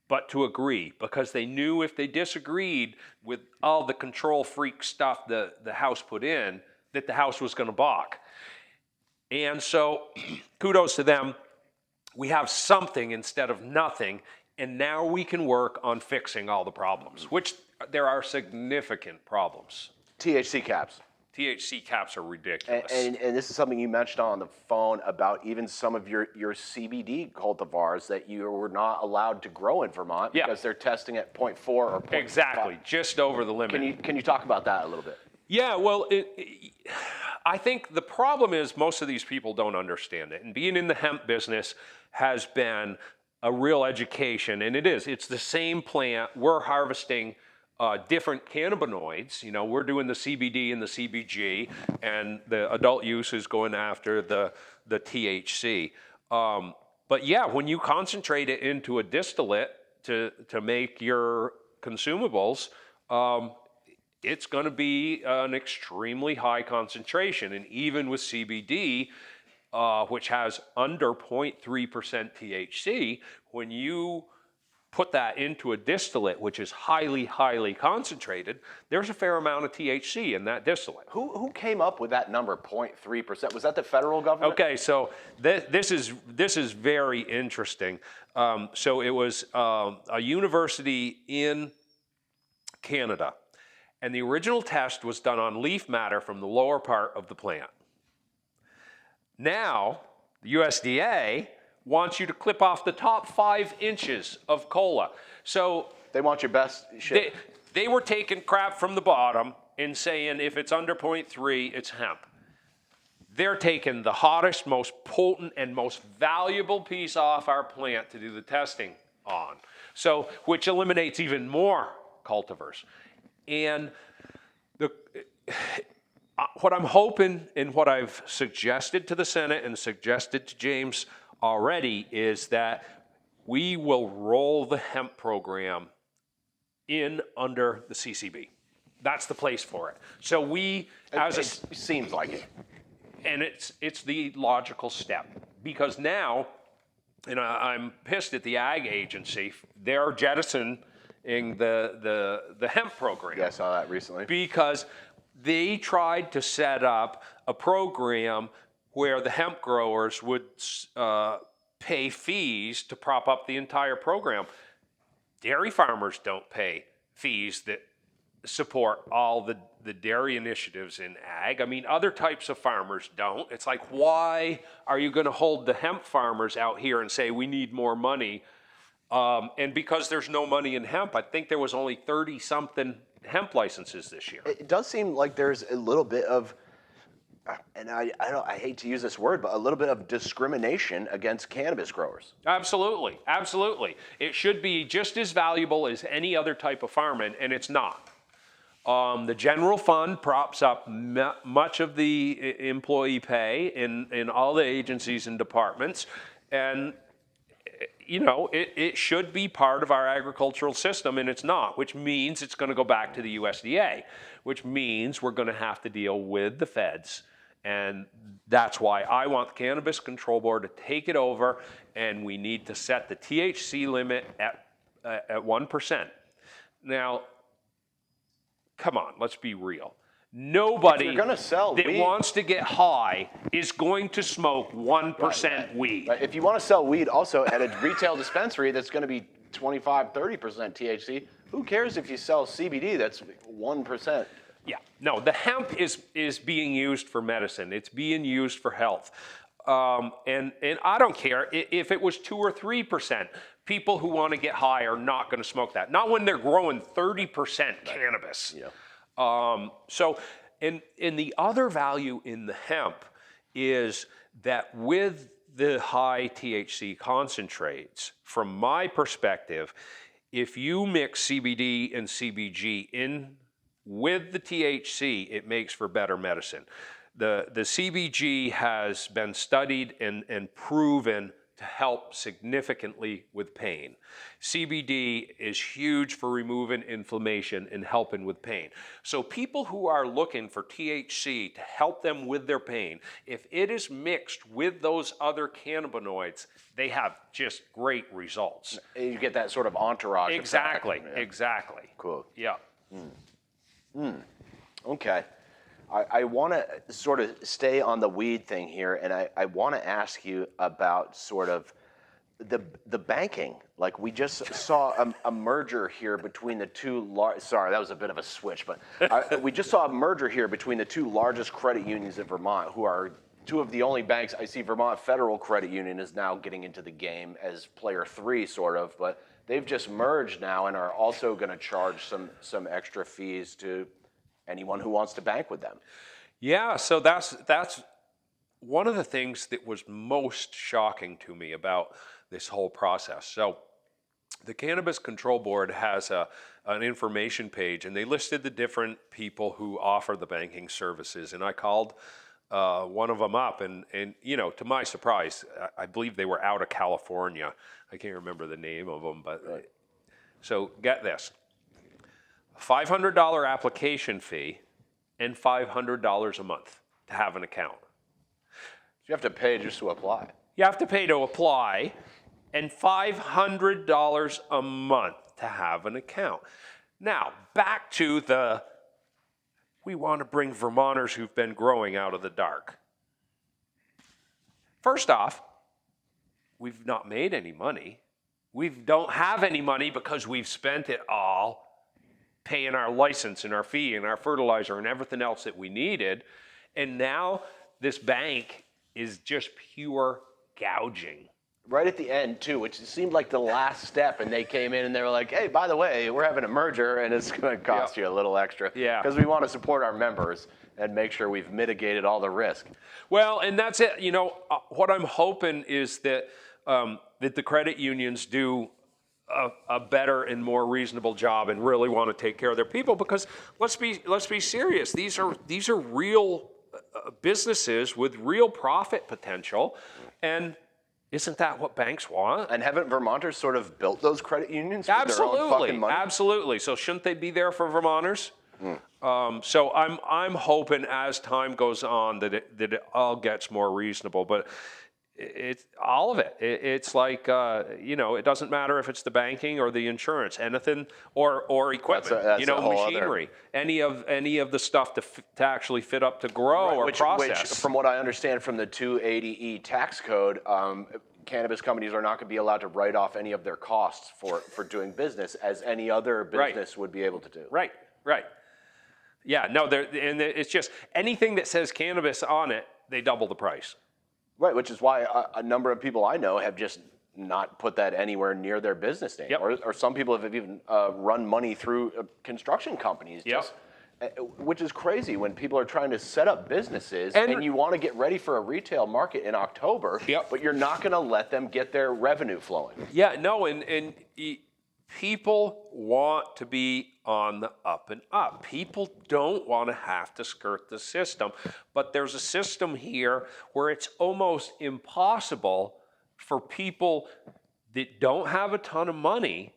but to agree, because they knew if they disagreed with all the control freak stuff the House put in, that the House was going to balk. And so, kudos to them. We have something instead of nothing, and now we can work on fixing all the problems, which there are significant problems. THC caps. THC caps are ridiculous. And this is something you mentioned on the phone about even some of your CBD cultivars that you were not allowed to grow in Vermont because they're testing at 0.4 or 0.5. Exactly, just over the limit. Can you talk about that a little bit? Yeah, well, I think the problem is most of these people don't understand it. And being in the hemp business has been a real education, and it's the same plant. We're harvesting different cannabinoids. You know, we're doing the CBD and the CBG, and the adult use is going after the THC. But yeah, when you concentrate it into a distillate to make your consumables, it's going to be an extremely high concentration. And even with CBD, which has under 0.3% THC, when you put that into a distillate, which is highly, highly concentrated, there's a fair amount of THC in that distillate. Who came up with that number, 0.3%? Was that the federal government? Okay, so this is very interesting. So it was a university in Canada, and the original test was done on leaf matter from the lower part of the plant. Now, the USDA wants you to clip off the top 5 inches of cola. So they want your best shit. They were taking crap from the bottom and saying if it's under 0.3, it's hemp. They're taking the hottest, most potent, and most valuable piece off our plant to do the testing on. So, which eliminates even more cultivars. And what I'm hoping and what I've suggested to the Senate and suggested to James already is that we will roll the hemp program in under the CCB. That's the place for it. So we, it seems like it. And it's the logical step, because now, and I'm pissed at the ag agency, they're jettisoning the hemp program. Yeah, I saw that recently. Because they tried to set up a program where the hemp growers would pay fees to prop up the entire program. Dairy farmers don't pay fees that support all the dairy initiatives in ag. I mean, other types of farmers don't. It's like, why are you going to hold the hemp farmers out here and say we need more money? And because there's no money in hemp, I think there was only 30-something hemp licenses this year. It does seem like there's a little bit of, and I hate to use this word, but a little bit of discrimination against cannabis growers. Absolutely, absolutely. It should be just as valuable as any other type of farming, and it's not. The general fund props up much of the employee pay in all the agencies and departments, and you know, it should be part of our agricultural system, and it's not, which means it's going to go back to the USDA, which means we're going to have to deal with the feds. And that's why I want the Cannabis Control Board to take it over, and we need to set the THC limit at 1%. Now, come on, let's be real. Nobody that wants to get high is going to smoke 1% weed. Right. If you want to sell weed also at a retail dispensary that's going to be 25, 30% THC. Who cares if you sell CBD that's 1%? Yeah, no, the hemp is being used for medicine. It's being used for health. And I don't care if it was 2 or 3%. People who want to get high are not going to smoke that. Not when they're growing 30% cannabis. Yeah. And the other value in the hemp is that with the high THC concentrates, from my perspective, if you mix CBD and CBG in with the THC, it makes for better medicine. The CBG has been studied and proven to help significantly with pain. CBD is huge for removing inflammation and helping with pain. So people who are looking for THC to help them with their pain, if it is mixed with those other cannabinoids, they have just great results. You get that sort of entourage. Exactly, effect. Yeah. exactly. Cool. Yeah. Okay. I want to sort of stay on the weed thing here, and I want to ask you about sort of the banking. Like, we just saw a merger here between the two sorry, that was a bit of a switch, but we just saw a merger here between the two largest credit unions in Vermont, who are two of the only banks. I see Vermont Federal Credit Union is now getting into the game as player 3, sort of, but they've just merged now and are also going to charge some extra fees to anyone who wants to bank with them. Yeah, so that's one of the things that was most shocking to me about this whole process. So the Cannabis Control Board has an information page, and they listed the different people who offer the banking services. And I called one of them up, and you know, to my surprise, I believe they were out of California. I can't remember the name of them, but right. So get this. $500 application fee and $500 a month to have an account. You have to pay just to apply. You have to pay to apply, and $500 a month to have an account. Now, back to we want to bring Vermonters who've been growing out of the dark. First off, we've not made any money. We don't have any money because we've spent it all paying our license and our fee and our fertilizer and everything else that we needed. And now this bank is just pure gouging. Right at the end, too, which seemed like the last step, and they came in and they were like, hey, by the way, we're having a merger, and it's going to cost you a little extra. Yeah. Because we want to support our members and make sure we've mitigated all the risk. Well, and that's it. You know, what I'm hoping is that that the credit unions do a better and more reasonable job and really want to take care of their people, because let's be serious. These are real businesses with real profit potential, and isn't that what banks want? And haven't Vermonters sort of built those credit unions with Absolutely, their own fucking money? Absolutely. So shouldn't they be there for Vermonters? So I'm hoping as time goes on that it all gets more reasonable, but it's all of it. It's like you know, it doesn't matter if it's the banking or the insurance, anything or equipment. That's you know, machinery, any of the stuff to actually fit up to grow or process. Which, from what I understand from the 280E tax code, cannabis companies are not going to be allowed to write off any of their costs for doing business, as any other business would be able to do. Right. Yeah, no, and it's just anything that says cannabis on it, they double the price. Right, which is why a number of people I know have just not put that anywhere near their business name. Yep. Or some people have even run money through construction companies. Yep. Which is crazy when people are trying to set up businesses and you want to get ready for a retail market in October, Yep. but you're not going to let them get their revenue flowing. Yeah, no, and people want to be on the up and up. People don't want to have to skirt the system, but there's a system here where it's almost impossible for people that don't have a ton of money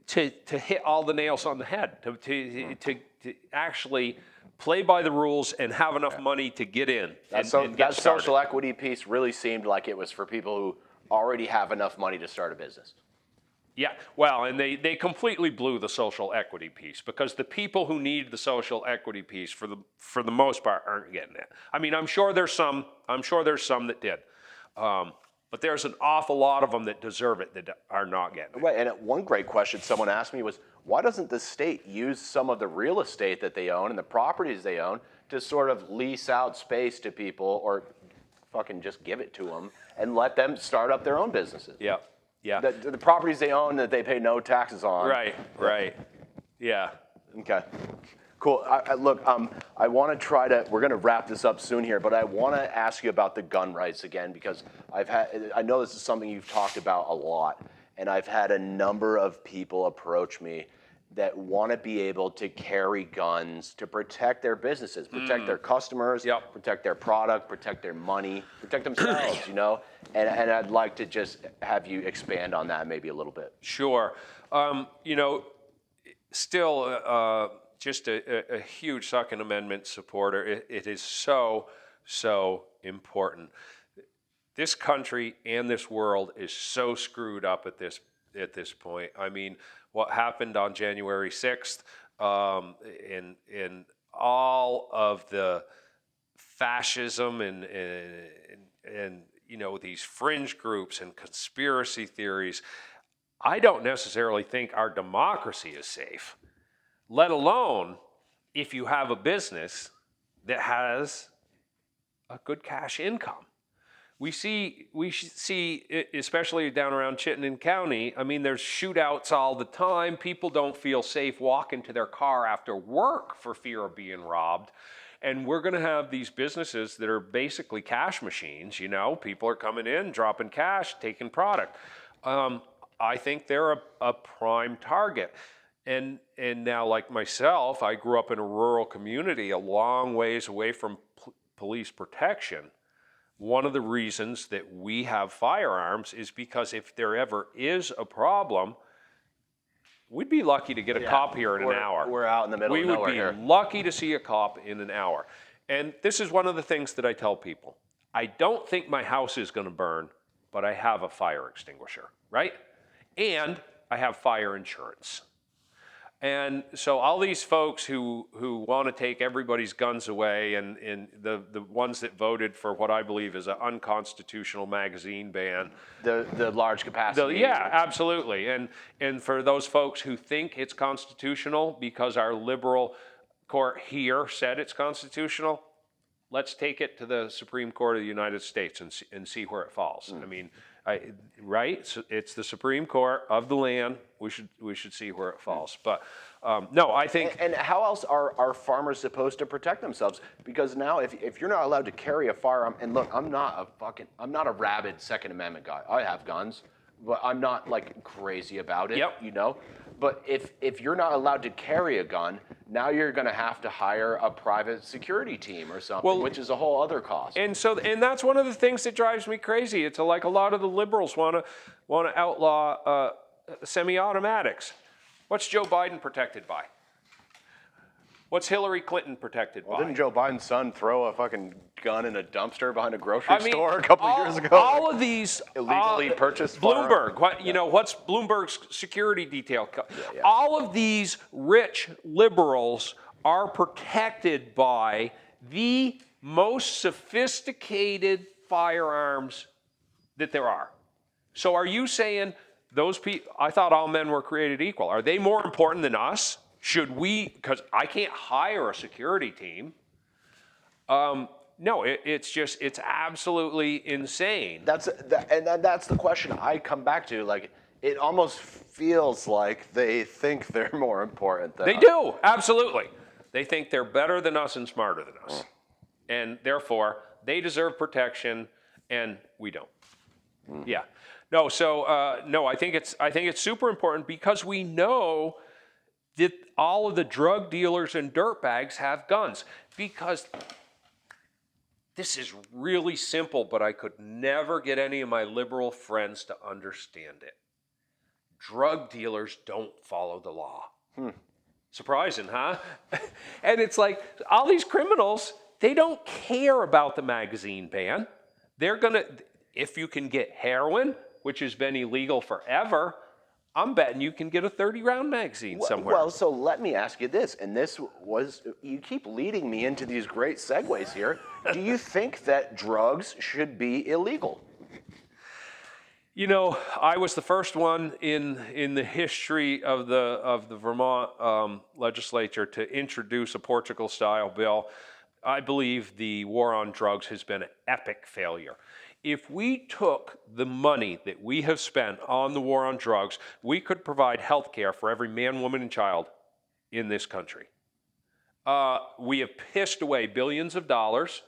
to hit all the nails on the head, to actually play by the rules and have enough money to get in. And get that started. social equity piece really seemed like it was for people who already have enough money to start a business. Yeah, well, and they completely blew the social equity piece, because the people who need the social equity piece for the most part aren't getting it. I mean, I'm sure there's some that did, But there's an awful lot of them that deserve it that are not getting it. Right, and one great question someone asked me was, why doesn't the state use some of the real estate that they own and the properties they own to sort of lease out space to people or fucking just give it to them and let them start up their own businesses? Yeah, yeah. The properties they own that they pay no taxes on. Right. Yeah. Okay. Cool. Look, I want to we're going to wrap this up soon here, but I want to ask you about the gun rights again, because I know this is something you've talked about a lot, and I've had a number of people approach me that want to be able to carry guns to protect their businesses, protect their customers, protect their product, protect their money, protect themselves, you know? And I'd like to just have you expand on that maybe a little bit. Sure. Still, just a huge Second Amendment supporter. It is so important. This country and this world is so screwed up at this point. I mean, what happened on January 6th, in all of the fascism and these fringe groups and conspiracy theories, I don't necessarily think our democracy is safe, let alone if you have a business that has a good cash income. We see, especially down around Chittenden County, I mean, there's shootouts all the time. People don't feel safe walking to their car after work for fear of being robbed. And we're going to have these businesses that are basically cash machines, you know. People are coming in, dropping cash, taking product. I think they're a prime target. And now, like myself, I grew up in a rural community a long ways away from police protection. One of the reasons that we have firearms is because if there ever is a problem, we'd be lucky to get a cop here in an hour. We're out in the middle of nowhere here. We would be lucky to see a cop in an hour. And this is one of the things that I tell people. I don't think my house is going to burn, but I have a fire extinguisher, right? And I have fire insurance. And so all these folks who want to take everybody's guns away, and the ones that voted for what I believe is an unconstitutional magazine ban. The large capacity. Yeah, absolutely. And for those folks who think it's constitutional because our liberal court here said it's constitutional, let's take it to the Supreme Court of the United States and see where it falls. I mean, right? So it's the Supreme Court of the land. We should see where it falls. But no, I think. And how else are farmers supposed to protect themselves? Because now, if you're not allowed to carry a firearm, and look, I'm not a rabid Second Amendment guy. I have guns, but I'm not like crazy about it. Yep. You know. But if you're not allowed to carry a gun, now you're going to have to hire a private security team or something, which is a whole other cost. And that's one of the things that drives me crazy. It's like a lot of the liberals want to outlaw semi-automatics. What's Joe Biden protected by? What's Hillary Clinton protected by? Didn't Joe Biden's son throw a fucking gun in a dumpster behind a grocery store a couple of years ago? All of these illegally purchased Bloomberg. What's Bloomberg's security detail? Yeah. All of these rich liberals are protected by the most sophisticated firearms that there are. So are you saying those people? I thought all men were created equal. Are they more important than us? Should we, because I can't hire a security team. No, it's absolutely insane. That's the question I come back to. Like, it almost feels like they think they're more important than us. They do, absolutely. They think they're better than us and smarter than us. And therefore, they deserve protection and we don't. Yeah. No, so no, I think it's super important because we know that all of the drug dealers and dirtbags have guns. Because this is really simple, but I could never get any of my liberal friends to understand it. Drug dealers don't follow the law. Surprising, huh? And it's like, all these criminals, they don't care about the magazine ban. They're gonna, if you can get heroin, which has been illegal forever, I'm betting you can get a 30-round magazine somewhere. Well, so let me ask you this, and you keep leading me into these great segues here. Do you think that drugs should be illegal? You know, I was the first one in the history of the Vermont legislature to introduce a Portugal-style bill. I believe the war on drugs has been an epic failure. If we took the money that we have spent on the war on drugs, we could provide health care for every man, woman, and child in this country. We have pissed away billions of dollars.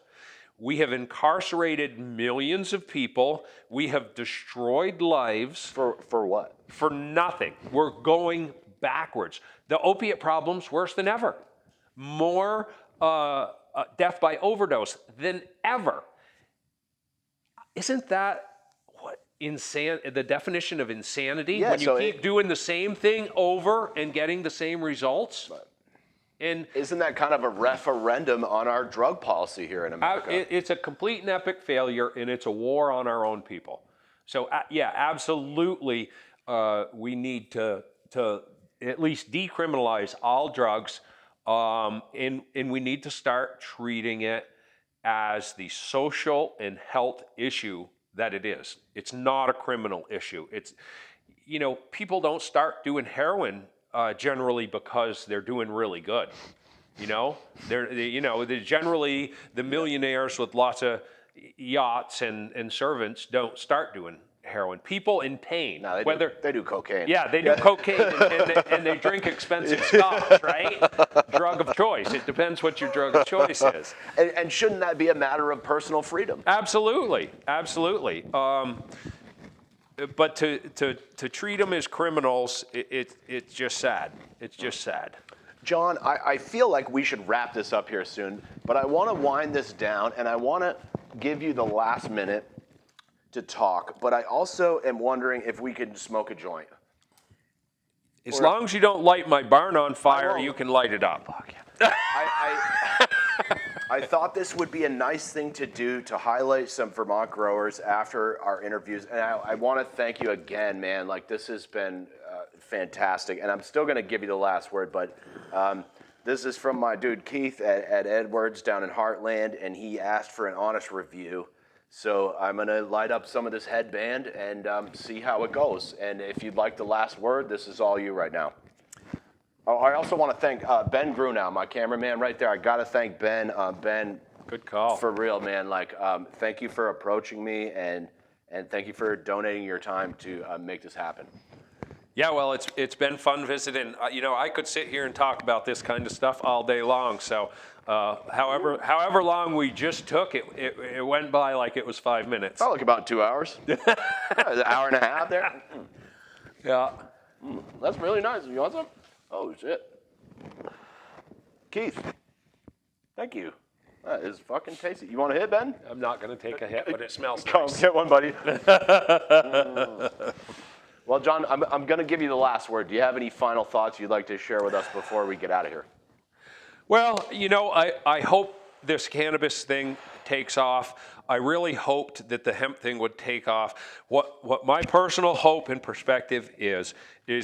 We have incarcerated millions of people. We have destroyed lives. For what? For nothing. We're going backwards. The opiate problem's worse than ever. More death by overdose than ever. Isn't that what the definition of insanity? Yeah, when you keep doing the same thing over and getting the same results? And isn't that kind of a referendum on our drug policy here in America? It's a complete and epic failure, and it's a war on our own people. So yeah, absolutely, we need to at least decriminalize all drugs, and we need to start treating it as the social and health issue that it is. It's not a criminal issue. It's, you know, people don't start doing heroin generally because they're doing really good. You know, they're generally the millionaires with lots of yachts and servants don't start doing heroin. People in pain. No, they do cocaine. Yeah, they do cocaine and they drink expensive scotch, right? Drug of choice. It depends what your drug of choice is. And shouldn't that be a matter of personal freedom? Absolutely, absolutely. But to treat them as criminals, it's just sad. It's just sad. John, I feel like we should wrap this up here soon, but I want to wind this down, and I want to give you the last minute to talk, but I also am wondering if we could smoke a joint. As long as you don't light my barn on fire, you can light it up. Fuck yeah. I thought this would be a nice thing to do to highlight some Vermont growers after our interviews, and I want to thank you again, man. Like, this has been fantastic, and I'm still going to give you the last word, but this is from my dude Keith at Edwards down in Heartland, and he asked for an honest review. So I'm going to light up some of this headband and see how it goes. And if you'd like the last word, this is all you right now. Oh, I also want to thank Ben Grunow, my cameraman right there. I got to thank Ben. Ben, good call. For real, man. Like, thank you for approaching me, and thank you for donating your time to make this happen. Yeah, well, it's been fun visiting. You know, I could sit here and talk about this kind of stuff all day long. So, however long we just took, it went by like it was 5 minutes. Felt like about 2 hours. An hour and a half there. Yeah. That's really nice. You want some? Oh, shit. Keith, thank you. That is fucking tasty. You want a hit, Ben? I'm not going to take a hit, but it smells Come nice. get one, buddy. Well, John, I'm going to give you the last word. Do you have any final thoughts you'd like to share with us before we get out of here? Well, you know, I hope this cannabis thing takes off. I really hoped that the hemp thing would take off. What my personal hope and perspective is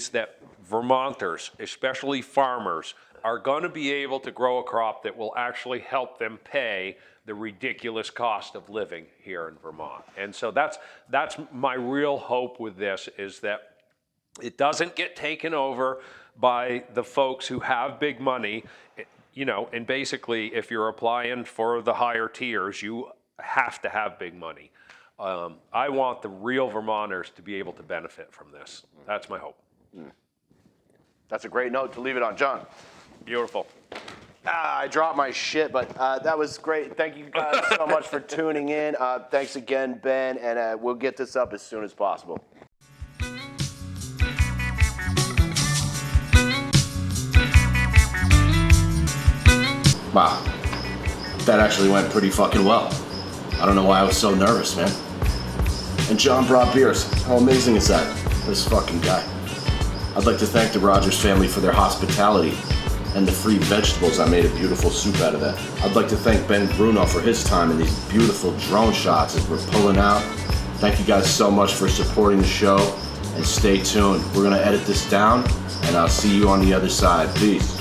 that Vermonters, especially farmers, are going to be able to grow a crop that will actually help them pay the ridiculous cost of living here in Vermont. And so that's my real hope with this, is that it doesn't get taken over by the folks who have big money. You know, and basically, if you're applying for the higher tiers, you have to have big money. I want the real Vermonters to be able to benefit from this. That's my hope. That's a great note to leave it on. John. Beautiful. I dropped my shit, but that was great. Thank you guys so much for tuning in. Thanks again, Ben, and we'll get this up as soon as possible. Wow, that actually went pretty fucking well. I don't know why I was so nervous, man. And John brought beers. How amazing is that? This fucking guy. I'd like to thank the Rodgers family for their hospitality and the free vegetables. I made a beautiful soup out of that. I'd like to thank Ben Grunow for his time and these beautiful drone shots as we're pulling out. Thank you guys so much for supporting the show, and stay tuned. We're gonna edit this down, and I'll see you on the other side. Peace.